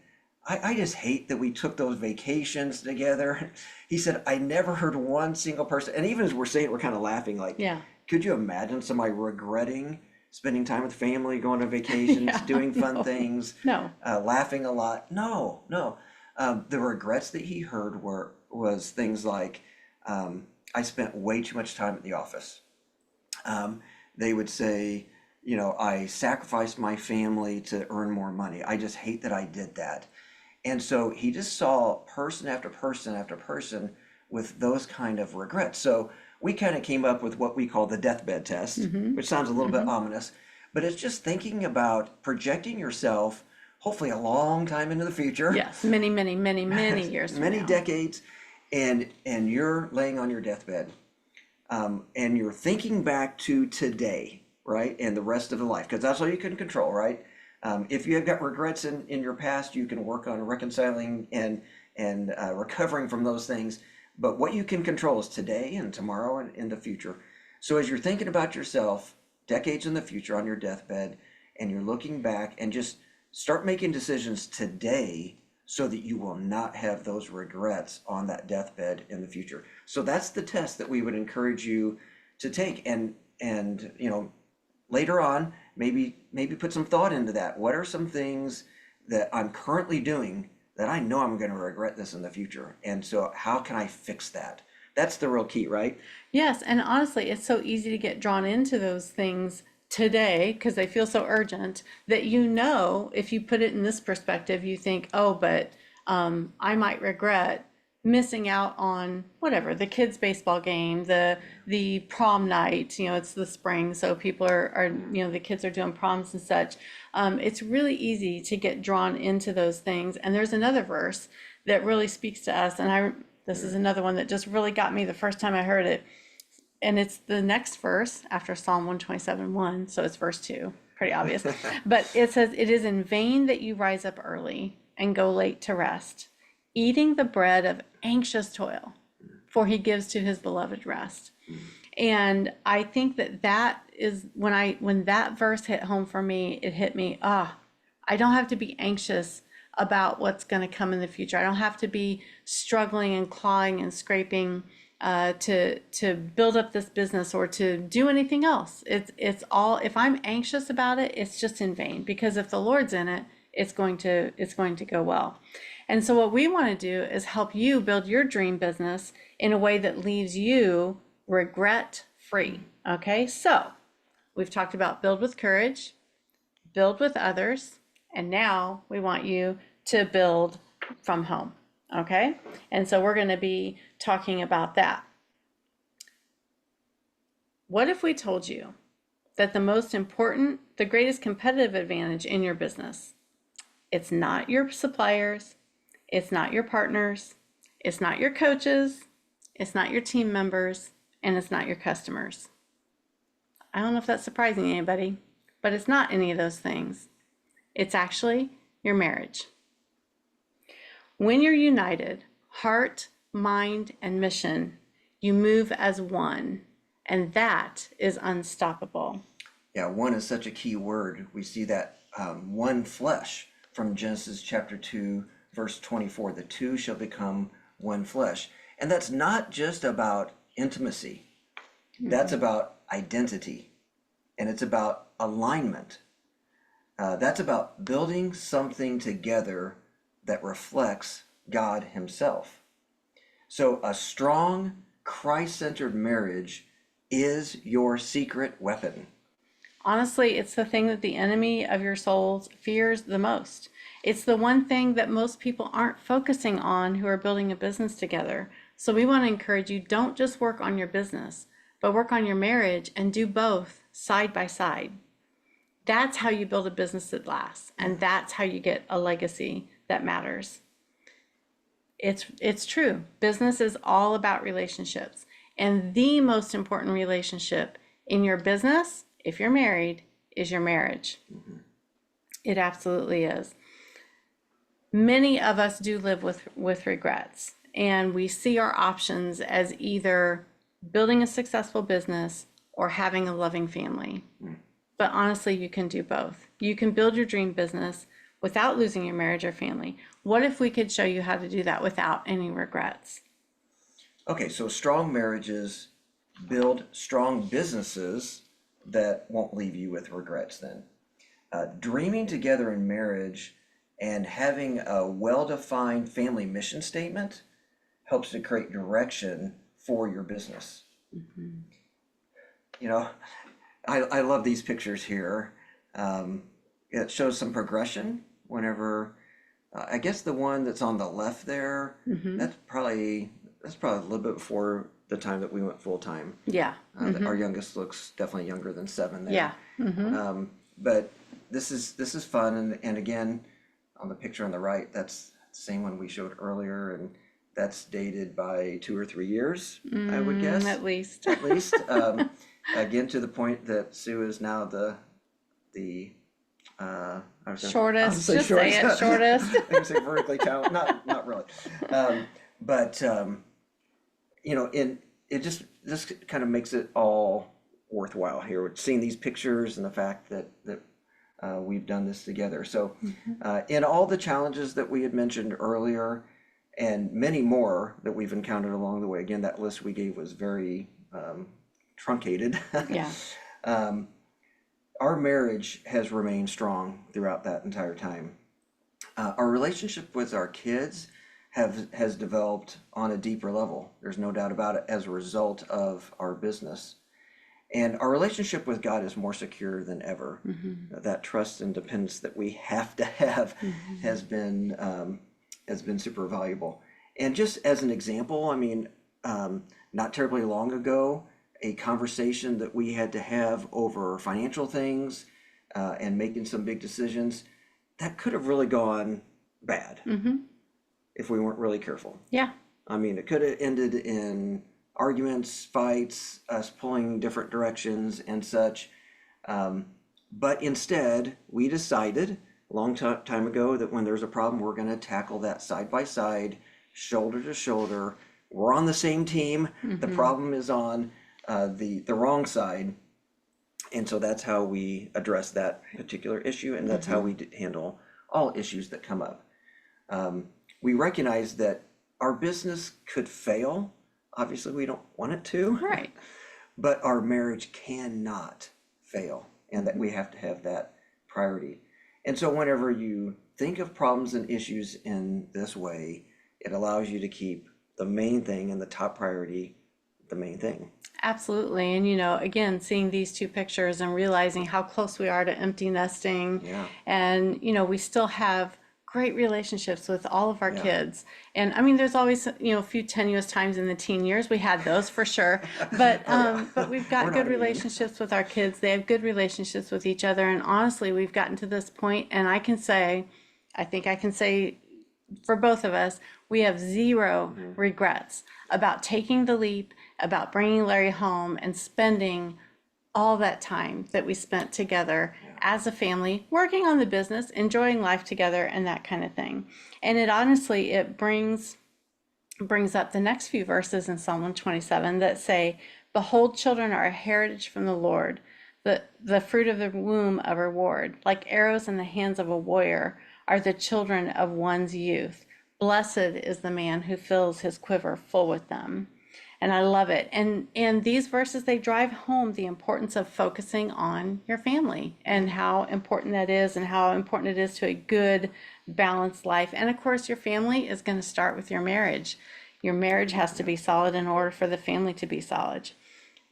I just hate that we took those vacations together. He said, I never heard one single person, and even as we're saying it, we're kind of laughing like, could you imagine somebody regretting spending time with family, going on vacations, Yeah, doing fun no, things, no. laughing a lot. No, no. The regrets that he heard was things like, I spent way too much time at the office. They would say, I sacrificed my family to earn more money. I just hate that I did that. And so he just saw person after person after person with those kind of regrets. So we kind of came up with what we call the deathbed test, which sounds a little bit ominous, but it's just thinking about projecting yourself, hopefully a long time into the future. Yes, many, many, many, many years from Many now. decades, and you're laying on your deathbed, and you're thinking back to today, right, and the rest of the life, because that's all you can control, right? If you have got regrets in your past, you can work on reconciling and recovering from those things. But what you can control is today and tomorrow and in the future. So as you're thinking about yourself decades in the future on your deathbed, and you're looking back, and just start making decisions today so that you will not have those regrets on that deathbed in the future. So that's the test that we would encourage you to take. And later on, maybe put some thought into that. What are some things that I'm currently doing that I know I'm going to regret this in the future? And so how can I fix that? That's the real key, right? Yes, and honestly, it's so easy to get drawn into those things today because they feel so urgent that if you put it in this perspective, you think, oh, but I might regret missing out on whatever, the kids' baseball game, the prom night, it's the spring, so people are the kids are doing proms and such. It's really easy to get drawn into those things. And there's another verse that really speaks to us, and this is another one that just really got me the first time I heard it. And it's the next verse after Psalm 127:1, so it's verse 2, pretty obvious. But it says, "It is in vain that you rise up early and go late to rest, eating the bread of anxious toil, for he gives to his beloved rest." And I think that is when that verse hit home for me, it hit me, I don't have to be anxious about what's going to come in the future. I don't have to be struggling and clawing and scraping to build up this business or to do anything else. It's all, if I'm anxious about it, it's just in vain, because if the Lord's in it, it's going to go well. And so what we want to do is help you build your dream business in a way that leaves you regret free. Okay, so we've talked about build with courage, build with others, and now we want you to build from home. Okay, and so we're going to be talking about that. What if we told you that the greatest competitive advantage in your business, it's not your suppliers, it's not your partners, it's not your coaches, it's not your team members, and it's not your customers. I don't know if that's surprising to anybody, but it's not any of those things. It's actually your marriage. When you're united, heart, mind, and mission, you move as one, and that is unstoppable. Yeah, one is such a key word. We see that one flesh from Genesis chapter 2, verse 24. The two shall become one flesh. And that's not just about intimacy. That's about identity. And it's about alignment. That's about building something together that reflects God himself. So a strong, Christ-centered marriage is your secret weapon. Honestly, it's the thing that the enemy of your souls fears the most. It's the one thing that most people aren't focusing on who are building a business together. So we want to encourage you, don't just work on your business, but work on your marriage and do both side by side. That's how you build a business that lasts, and that's how you get a legacy that matters. It's true. Business is all about relationships, and the most important relationship in your business, if you're married, is your marriage. It absolutely is. Many of us do live with regrets, and we see our options as either building a successful business or having a loving family. But honestly, you can do both. You can build your dream business without losing your marriage or family. What if we could show you how to do that without any regrets? Okay, so strong marriages build strong businesses that won't leave you with regrets then. Dreaming together in marriage and having a well-defined family mission statement helps to create direction for your business. You know, I love these pictures here. It shows some progression whenever, I guess the one that's on the left there, that's probably a little bit before the time that we went full time. Yeah. Our youngest looks definitely younger than 7 there. Yeah. But this is fun, and again, on the picture on the right, that's the same one we showed earlier, and that's dated by 2 or 3 years, I would guess. At least. At least. Again, to the point that Sue is now the I was gonna- Shortest. I was gonna Just say it, shortest. I was gonna say vertically challenged. Not really. But you know, it just kind of makes it all worthwhile here, seeing these pictures and the fact that we've done this together. So in all the challenges that we had mentioned earlier, and many more that we've encountered along the way, again, that list we gave was very truncated. Yeah. Our marriage has remained strong throughout that entire time. Our relationship with our kids has developed on a deeper level. There's no doubt about it, as a result of our business. And our relationship with God is more secure than ever. That trust and dependence that we have to have has been super valuable. And just as an example, I mean, not terribly long ago, a conversation that we had to have over financial things and making some big decisions, that could have really gone bad if we weren't really careful. Yeah. I mean, it could have ended in arguments, fights, us pulling different directions and such. But instead, we decided a long time ago that when there's a problem, we're going to tackle that side by side, shoulder to shoulder. We're on the same team. The problem is on the wrong side. And so that's how we address that particular issue, and that's how we handle all issues that come up. We recognize that our business could fail. Obviously, we don't want it to. Right. But our marriage cannot fail, and that we have to have that priority. And so whenever you think of problems and issues in this way, it allows you to keep the main thing and the top priority the main thing. Absolutely. And, you know, again, seeing these two pictures and realizing how close we are to empty nesting. Yeah. And, you know, we still have great relationships with all of our Yeah. kids. And I mean, there's always, you know, a few tenuous times in the teen years. We had those for sure. But but we've got We're good not immune. relationships with our kids. They have good relationships with each other. And honestly, we've gotten to this point, and I think I can say for both of us, we have zero regrets about taking the leap, about bringing Larry home and spending all that time that we spent together as a family, working on the business, enjoying life together, and that kind of thing. And it honestly, it brings up the next few verses in Psalm 127 that say, "Behold, children are a heritage from the Lord, the fruit of the womb a reward. Like arrows in the hands of a warrior are the children of one's youth. Blessed is the man who fills his quiver full with them." And I love it. And these verses, they drive home the importance of focusing on your family and how important that is, and how important it is to a good, balanced life. And of course, your family is going to start with your marriage. Your marriage has to be solid in order for the family to be solid.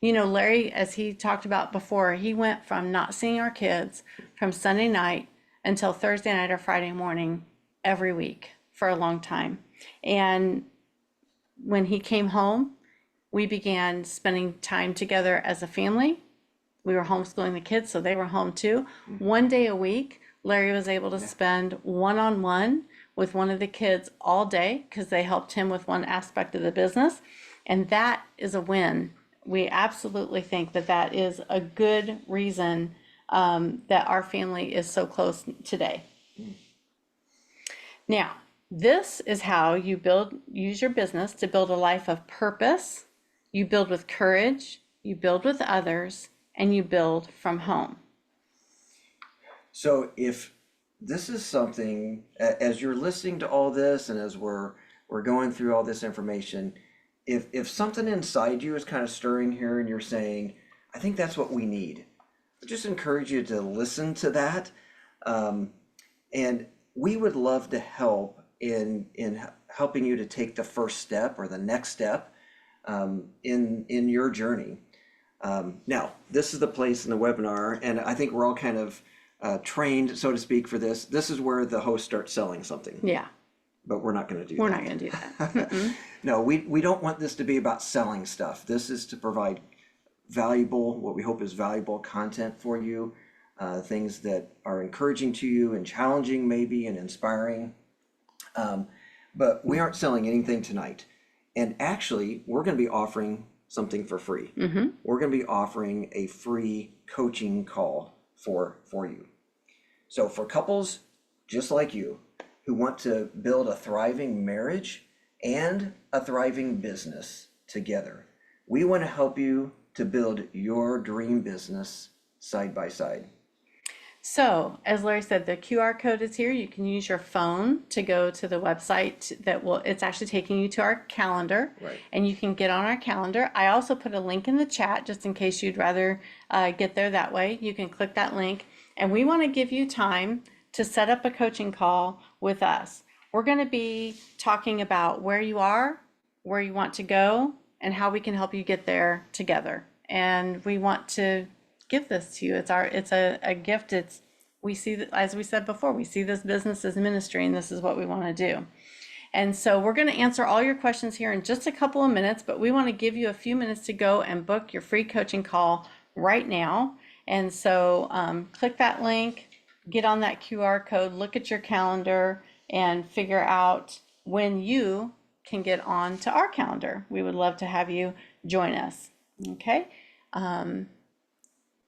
You know, Larry, as he talked about before, he went from not seeing our kids from Sunday night until Thursday night or Friday morning every week for a long time. And when he came home, we began spending time together as a family. We were homeschooling the kids, so they were home too. One day a week, Larry was able to spend one-on-one with one of the kids all day because they helped him with one aspect of the business. And that is a win. We absolutely think that that is a good reason that our family is so close today. Now, this is how you use your business to build a life of purpose. You build with courage, you build with others, and you build from home. So if this is something, as you're listening to all this, and as we're going through all this information, if something inside you is kind of stirring here and you're saying, I think that's what we need. just encourage you to listen to that. And we would love to help in helping you to take the first step or the next step in your journey. Now, this is the place in the webinar, and I think we're all kind of trained, so to speak, for this. This is where the host starts selling something. Yeah. But we're not going to do that. We're not going to do that. No, we don't want this to be about selling stuff. This is to provide valuable, what we hope is valuable content for you, things that are encouraging to you and challenging maybe and inspiring. But we aren't selling anything tonight. And actually, we're going to be offering something for free. We're going to be offering a free coaching call for you. So for couples just like you who want to build a thriving marriage and a thriving business together, we want to help you to build your dream business side by side. So, as Larry said, the QR code is here. You can use your phone to go to the website it's actually taking you to our calendar. Right. And you can get on our calendar. I also put a link in the chat just in case you'd rather get there that way. You can click that link. And we want to give you time to set up a coaching call with us. We're going to be talking about where you are, where you want to go, and how we can help you get there together. And we want to give this to you. It's a gift. We see that, as we said before, we see this business as ministry, and this is what we want to do. And so we're going to answer all your questions here in just a couple of minutes, but we want to give you a few minutes to go and book your free coaching call right now. And so click that link, get on that QR code, look at your calendar, and figure out when you can get on to our calendar. We would love to have you join us. Okay.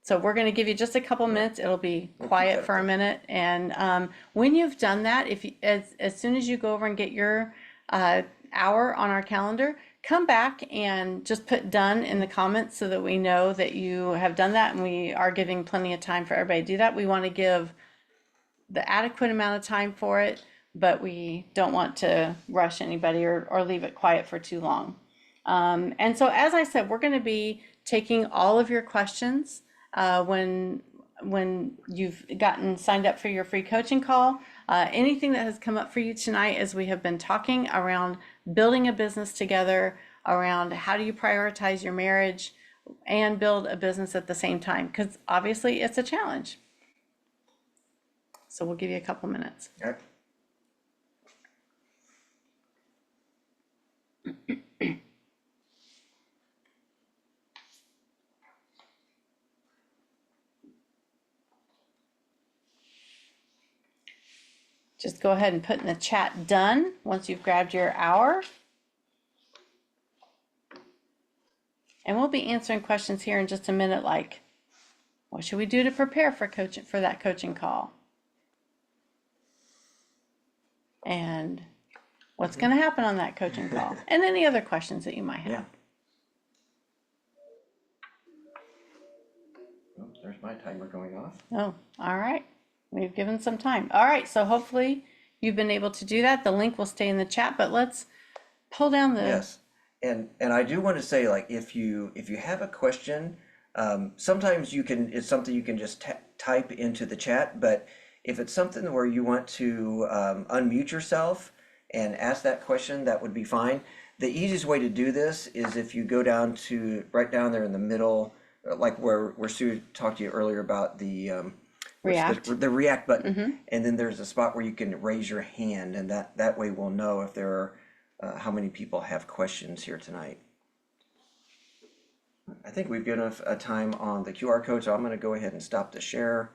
So we're going to give you just a couple minutes. It'll be quiet for a minute. And when you've done that, as soon as you go over and get your hour on our calendar, come back and just put done in the comments so that we know that you have done that, and we are giving plenty of time for everybody to do that. We want to give the adequate amount of time for it, but we don't want to rush anybody or leave it quiet for too long. And so, as I said, we're going to be taking all of your questions when you've gotten signed up for your free coaching call. Anything that has come up for you tonight as we have been talking around building a business together, around how do you prioritize your marriage and build a business at the same time, because obviously it's a challenge. So we'll give you a couple minutes. All right. Just go ahead and put in the chat done once you've grabbed your hour. And we'll be answering questions here in just a minute, like, what should we do to prepare for that coaching call? And what's going to happen on that coaching call? And any other questions that you might have. Yeah. Oh, there's my timer going off. Oh, all right. We've given some time. All right, so hopefully you've been able to do that. The link will stay in the chat, but let's pull down the... Yes, and I do want to say, like, if you have a question, sometimes it's something you can just type into the chat, but if it's something where you want to unmute yourself and ask that question, that would be fine. The easiest way to do this is if you go down to right down there in the middle, like where Sue talked to you earlier about the the react button, and then there's a spot where you can raise your hand, and that way we'll know if there are how many people have questions here tonight. I think we've given enough time on the QR code, so I'm going to go ahead and stop the share.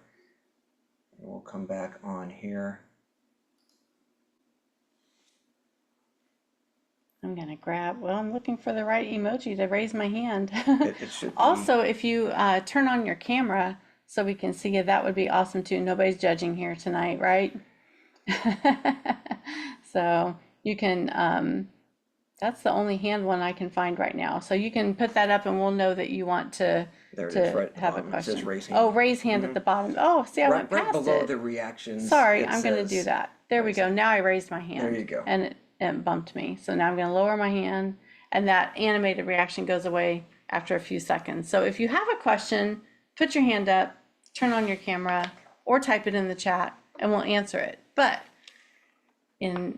And we'll come back on here. I'm going to I'm looking for the right emoji to raise my hand. It should be. Also, if you turn on your camera so we can see you, that would be awesome too. Nobody's judging here tonight, right? So you can, that's the only hand one I can find right now. So you can put that up and we'll know that you want to have a question. It says raise hand. Oh, raise hand at the bottom. Oh, see, I went past right below it. The reactions. Sorry, I'm going to do that. There we go. Now I raised my hand. There you go. And it bumped me. So now I'm going to lower my hand, and that animated reaction goes away after a few seconds. So if you have a question, put your hand up turn on your camera or type it in the chat and we'll answer it. But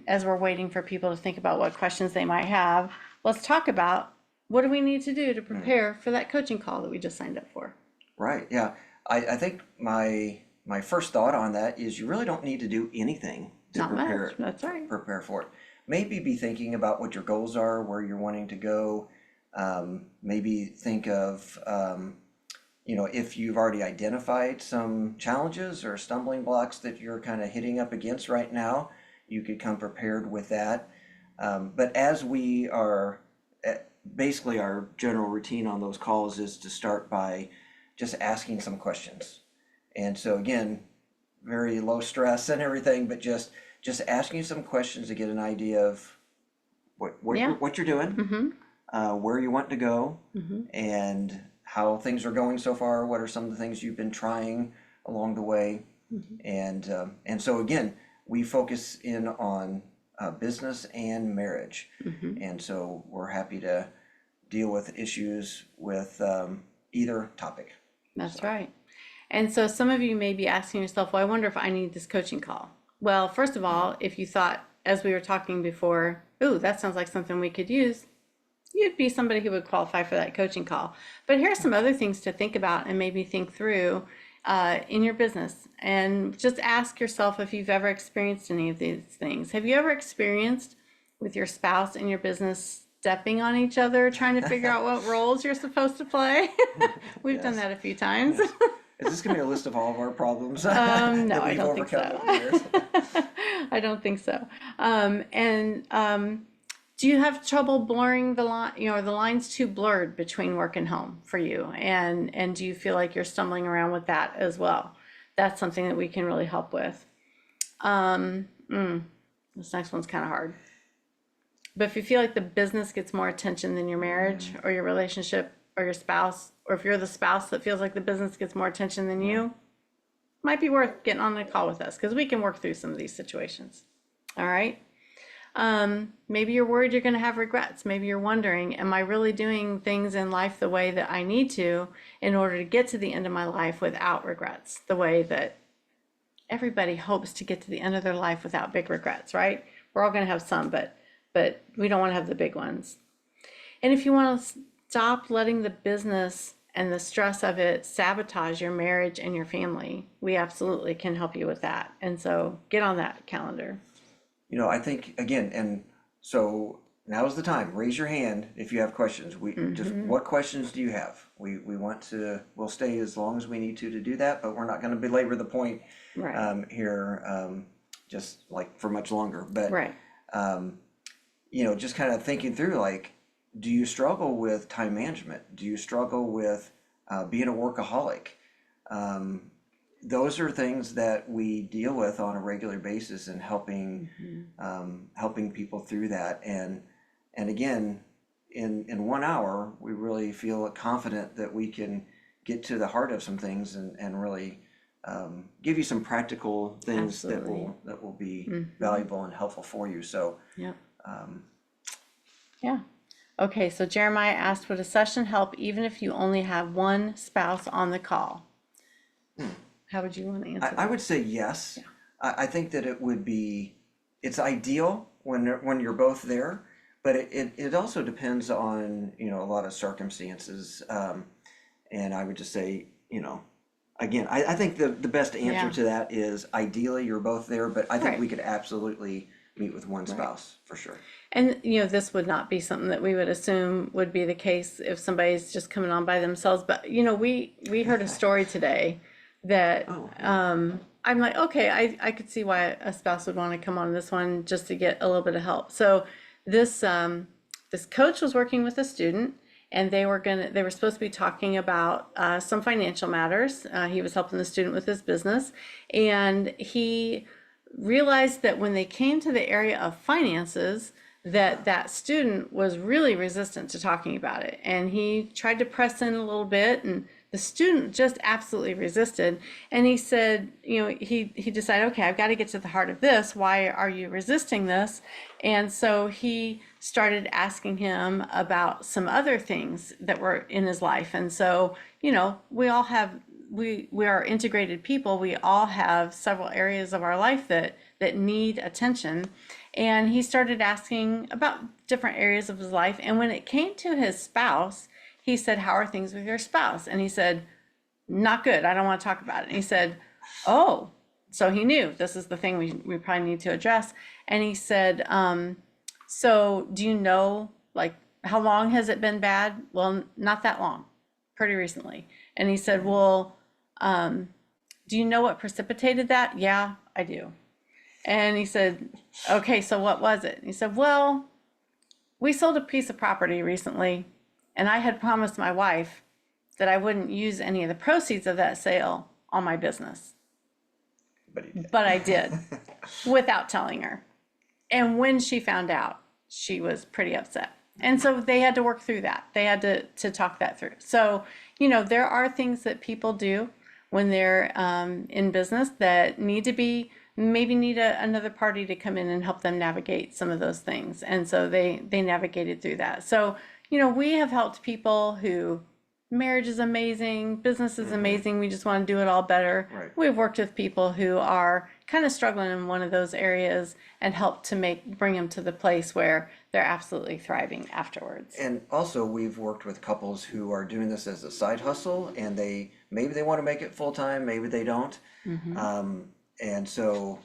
as we're waiting for people to think about what questions they might have, let's talk about what do we need to do to prepare for that coaching call that we just signed up for. Right, yeah. I think my first thought on that is you really don't need to do anything to Not prepare much, that's right. prepare for it. Maybe be thinking about what your goals are, where you're wanting to go. Maybe think of if you've already identified some challenges or stumbling blocks that you're kind of hitting up against right now, you could come prepared with that. But as we are, basically our general routine on those calls is to start by just asking some questions. And so again, very low stress and everything, but just asking some questions to get an idea of what you're doing, where you want to go, and how things are going so far. What are some of the things you've been trying along the way? And so again, we focus in on business and marriage, and so we're happy to deal with issues with either topic. That's right. And so some of you may be asking yourself, well, I wonder if I need this coaching call. Well, first of all, if you thought, as we were talking before, ooh, that sounds like something we could use, you'd be somebody who would qualify for that coaching call. But here are some other things to think about and maybe think through in your business. And just ask yourself if you've ever experienced any of these things. Have you ever experienced with your spouse in your business stepping on each other, trying to figure out what roles you're supposed to play? We've done that a few times. Yes. Is this going to be a list of all of our problems No, that I we've don't think overcome so. over the years? I don't think so. Do you have trouble blurring the line? Are the lines too blurred between work and home for you? And do you feel like you're stumbling around with that as well? That's something that we can really help with. This next one's kind of hard. But if you feel like the business gets more attention than your marriage or your relationship or your spouse, or if you're the spouse that feels like the business gets more attention than you, might be worth getting on a call with us because we can work through some of these situations. All right. Maybe you're worried you're going to have regrets. Maybe you're wondering, am I really doing things in life the way that I need to in order to get to the end of my life without regrets, the way that everybody hopes to get to the end of their life without big regrets, right? We're all going to have some, but we don't want to have the big ones. And if you want to stop letting the business and the stress of it sabotage your marriage and your family, we absolutely can help you with that. And so get on that calendar. I think again, and so now's the time. Raise your hand if you have questions. Just what questions do you have? We'll stay as long as we need to do that, but we're not going to belabor the point here just like for much longer. But just kind of thinking through, like, do you struggle with time management? Do you struggle with being a workaholic? Those are things that we deal with on a regular basis and helping people through that. And again, in 1 hour, we really feel confident that we can get to the heart of some things and really give you some practical things that will be valuable and helpful for you. So Okay, so Jeremiah asked, would a session help even if you only have one spouse on the call? How would you want to answer that? I would say yes. I think that it's ideal when you're both there, but it also depends on, a lot of circumstances. And I would just say, again, I think the best answer to that is ideally you're both there, but I think we could absolutely meet with one spouse for sure. And, this would not be something that we would assume would be the case if somebody's just coming on by themselves. But, we heard a story today that I'm like, okay, I could see why a spouse would want to come on this one just to get a little bit of help. So this coach was working with a student, and they were supposed to be talking about some financial matters. He was helping the student with his business, and he realized that when they came to the area of finances, that student was really resistant to talking about it. And he tried to press in a little bit, and the student just absolutely resisted. And he said, he decided, okay, I've got to get to the heart of this. Why are you resisting this? And so he started asking him about some other things that were in his life. And so, we all have we are integrated people. We all have several areas of our life that need attention. And he started asking about different areas of his life. And when it came to his spouse, he said, "How are things with your spouse?" And he said, "Not good. I don't want to talk about it." And he said, "Oh," so he knew this is the thing we probably need to address. And he said, "So do you know, like, how long has it been bad?" "Well, not that long, pretty recently." And he said, "Well, do you know what precipitated that?" "Yeah, I do." And he said, "Okay, so what was it?" And he said, "Well, we sold a piece of property recently, and I had promised my wife that I wouldn't use any of the proceeds of that sale on my business. But he did. But I did, without telling her. And when she found out, she was pretty upset. And so they had to work through that. They had to talk that through. So, there are things that people do when they're in business that maybe need another party to come in and help them navigate some of those things. And so they navigated through that. So, we have helped people who marriage is amazing, business is amazing, we just want to do it all better. Right. We've worked with people who are kind of struggling in one of those areas and helped to bring them to the place where they're absolutely thriving afterwards. And also, we've worked with couples who are doing this as a side hustle, and maybe they want to make it full time, maybe they don't. And so,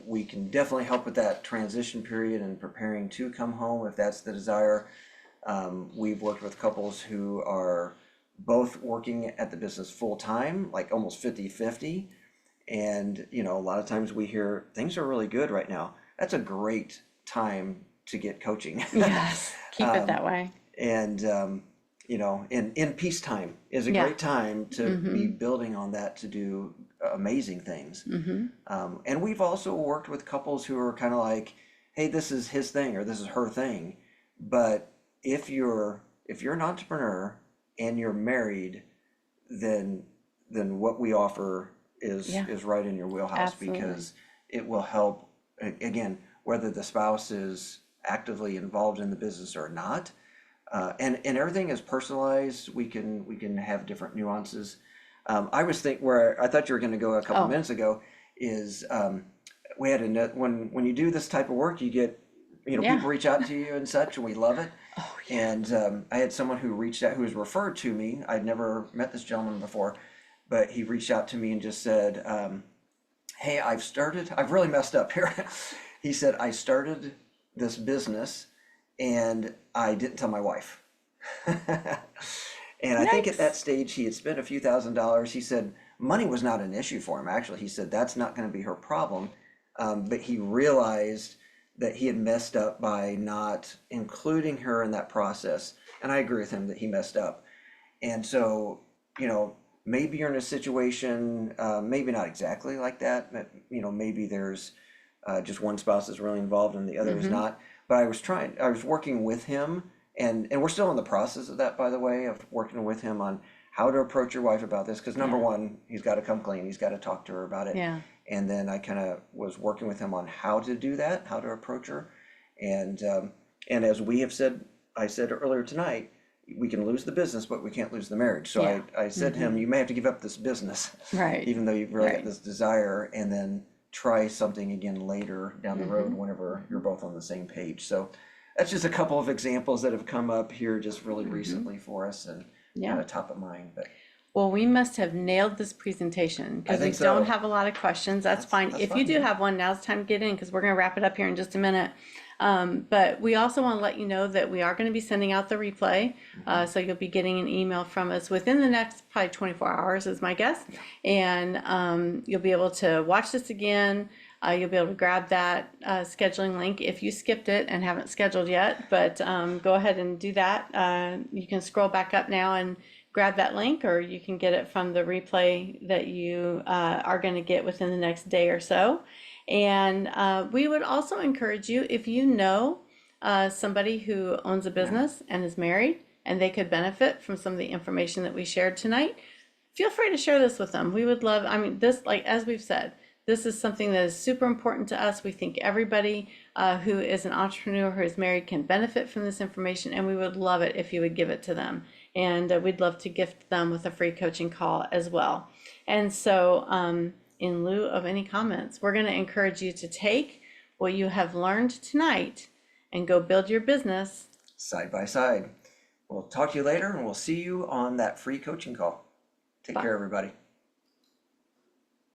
we can definitely help with that transition period and preparing to come home if that's the desire. We've worked with couples who are both working at the business full time, like almost 50-50. And, a lot of times we hear things are really good right now. That's a great time to get coaching. Yes, keep it that way. And, in peacetime is a great time to be building on that to do amazing things. And we've also worked with couples who are kind of like, hey, this is his thing or this is her thing. But if you're an entrepreneur and you're married, then what we offer is right in your wheelhouse. Absolutely. Because it will help, again, whether the spouse is actively involved in the business or not. And everything is personalized. We can have different nuances. I was where I thought you were going to go a couple minutes ago is we had when you do this type of work, you get people reach out to you and such, and we love it. Oh, yeah. And I had someone who reached out who was referred to me. I'd never met this gentleman before, but he reached out to me and just said, "Hey, I've really messed up here." He said, "I started this business and I didn't tell my wife." And I think at that stage he had spent a few $1,000s. He said money was not an issue for him, actually. He said that's not going to be her problem. But he realized that he had messed up by not including her in that process. And I agree with him that he messed up. And so, maybe you're in a situation, maybe not exactly like that, but, maybe there's just one spouse is really involved and the other is not. But I was working with him, and we're still in the process of that, by the way, of working with him on how to approach your wife about this. Because number one, he's got to come clean. He's got to talk to her about it. Yeah. And then I kind of was working with him on how to do that, how to approach her. And as I said earlier tonight, we can lose the business, but we can't lose the marriage. So I said to him, you may have to give up this business, Right. even though you've really got this desire, and then try something again later down the road whenever you're both on the same page. So that's just a couple of examples that have come up here just really recently for us and kind of top of mind. But Well, we must have nailed this presentation because we think so. don't have a lot of questions. That's fine. that's If you fine, do yeah. have one, now's the time to get in because we're going to wrap it up here in just a minute. But we also want to let you know that we are going to be sending out the replay. So you'll be getting an email from us within the next probably 24 hours is my guess. And you'll be able to watch this again. You'll be able to grab that scheduling link if you skipped it and haven't scheduled yet. But go ahead and do that. You can scroll back up now and grab that link, or you can get it from the replay that you are going to get within the next day or so. And we would also encourage you, if you know somebody who owns a business and is married and they could benefit from some of the information that we shared tonight, feel free to share this with them. We would love, this, like as we've said, this is something that is super important to us. We think everybody who is an entrepreneur who is married can benefit from this information, and we would love it if you would give it to them. and we'd love to gift them with a free coaching call as well. And so in lieu of any comments, we're going to encourage you to take what you have learned tonight and go build your business side by side. We'll talk to you later, and we'll see you on that free coaching call. Take care, everybody.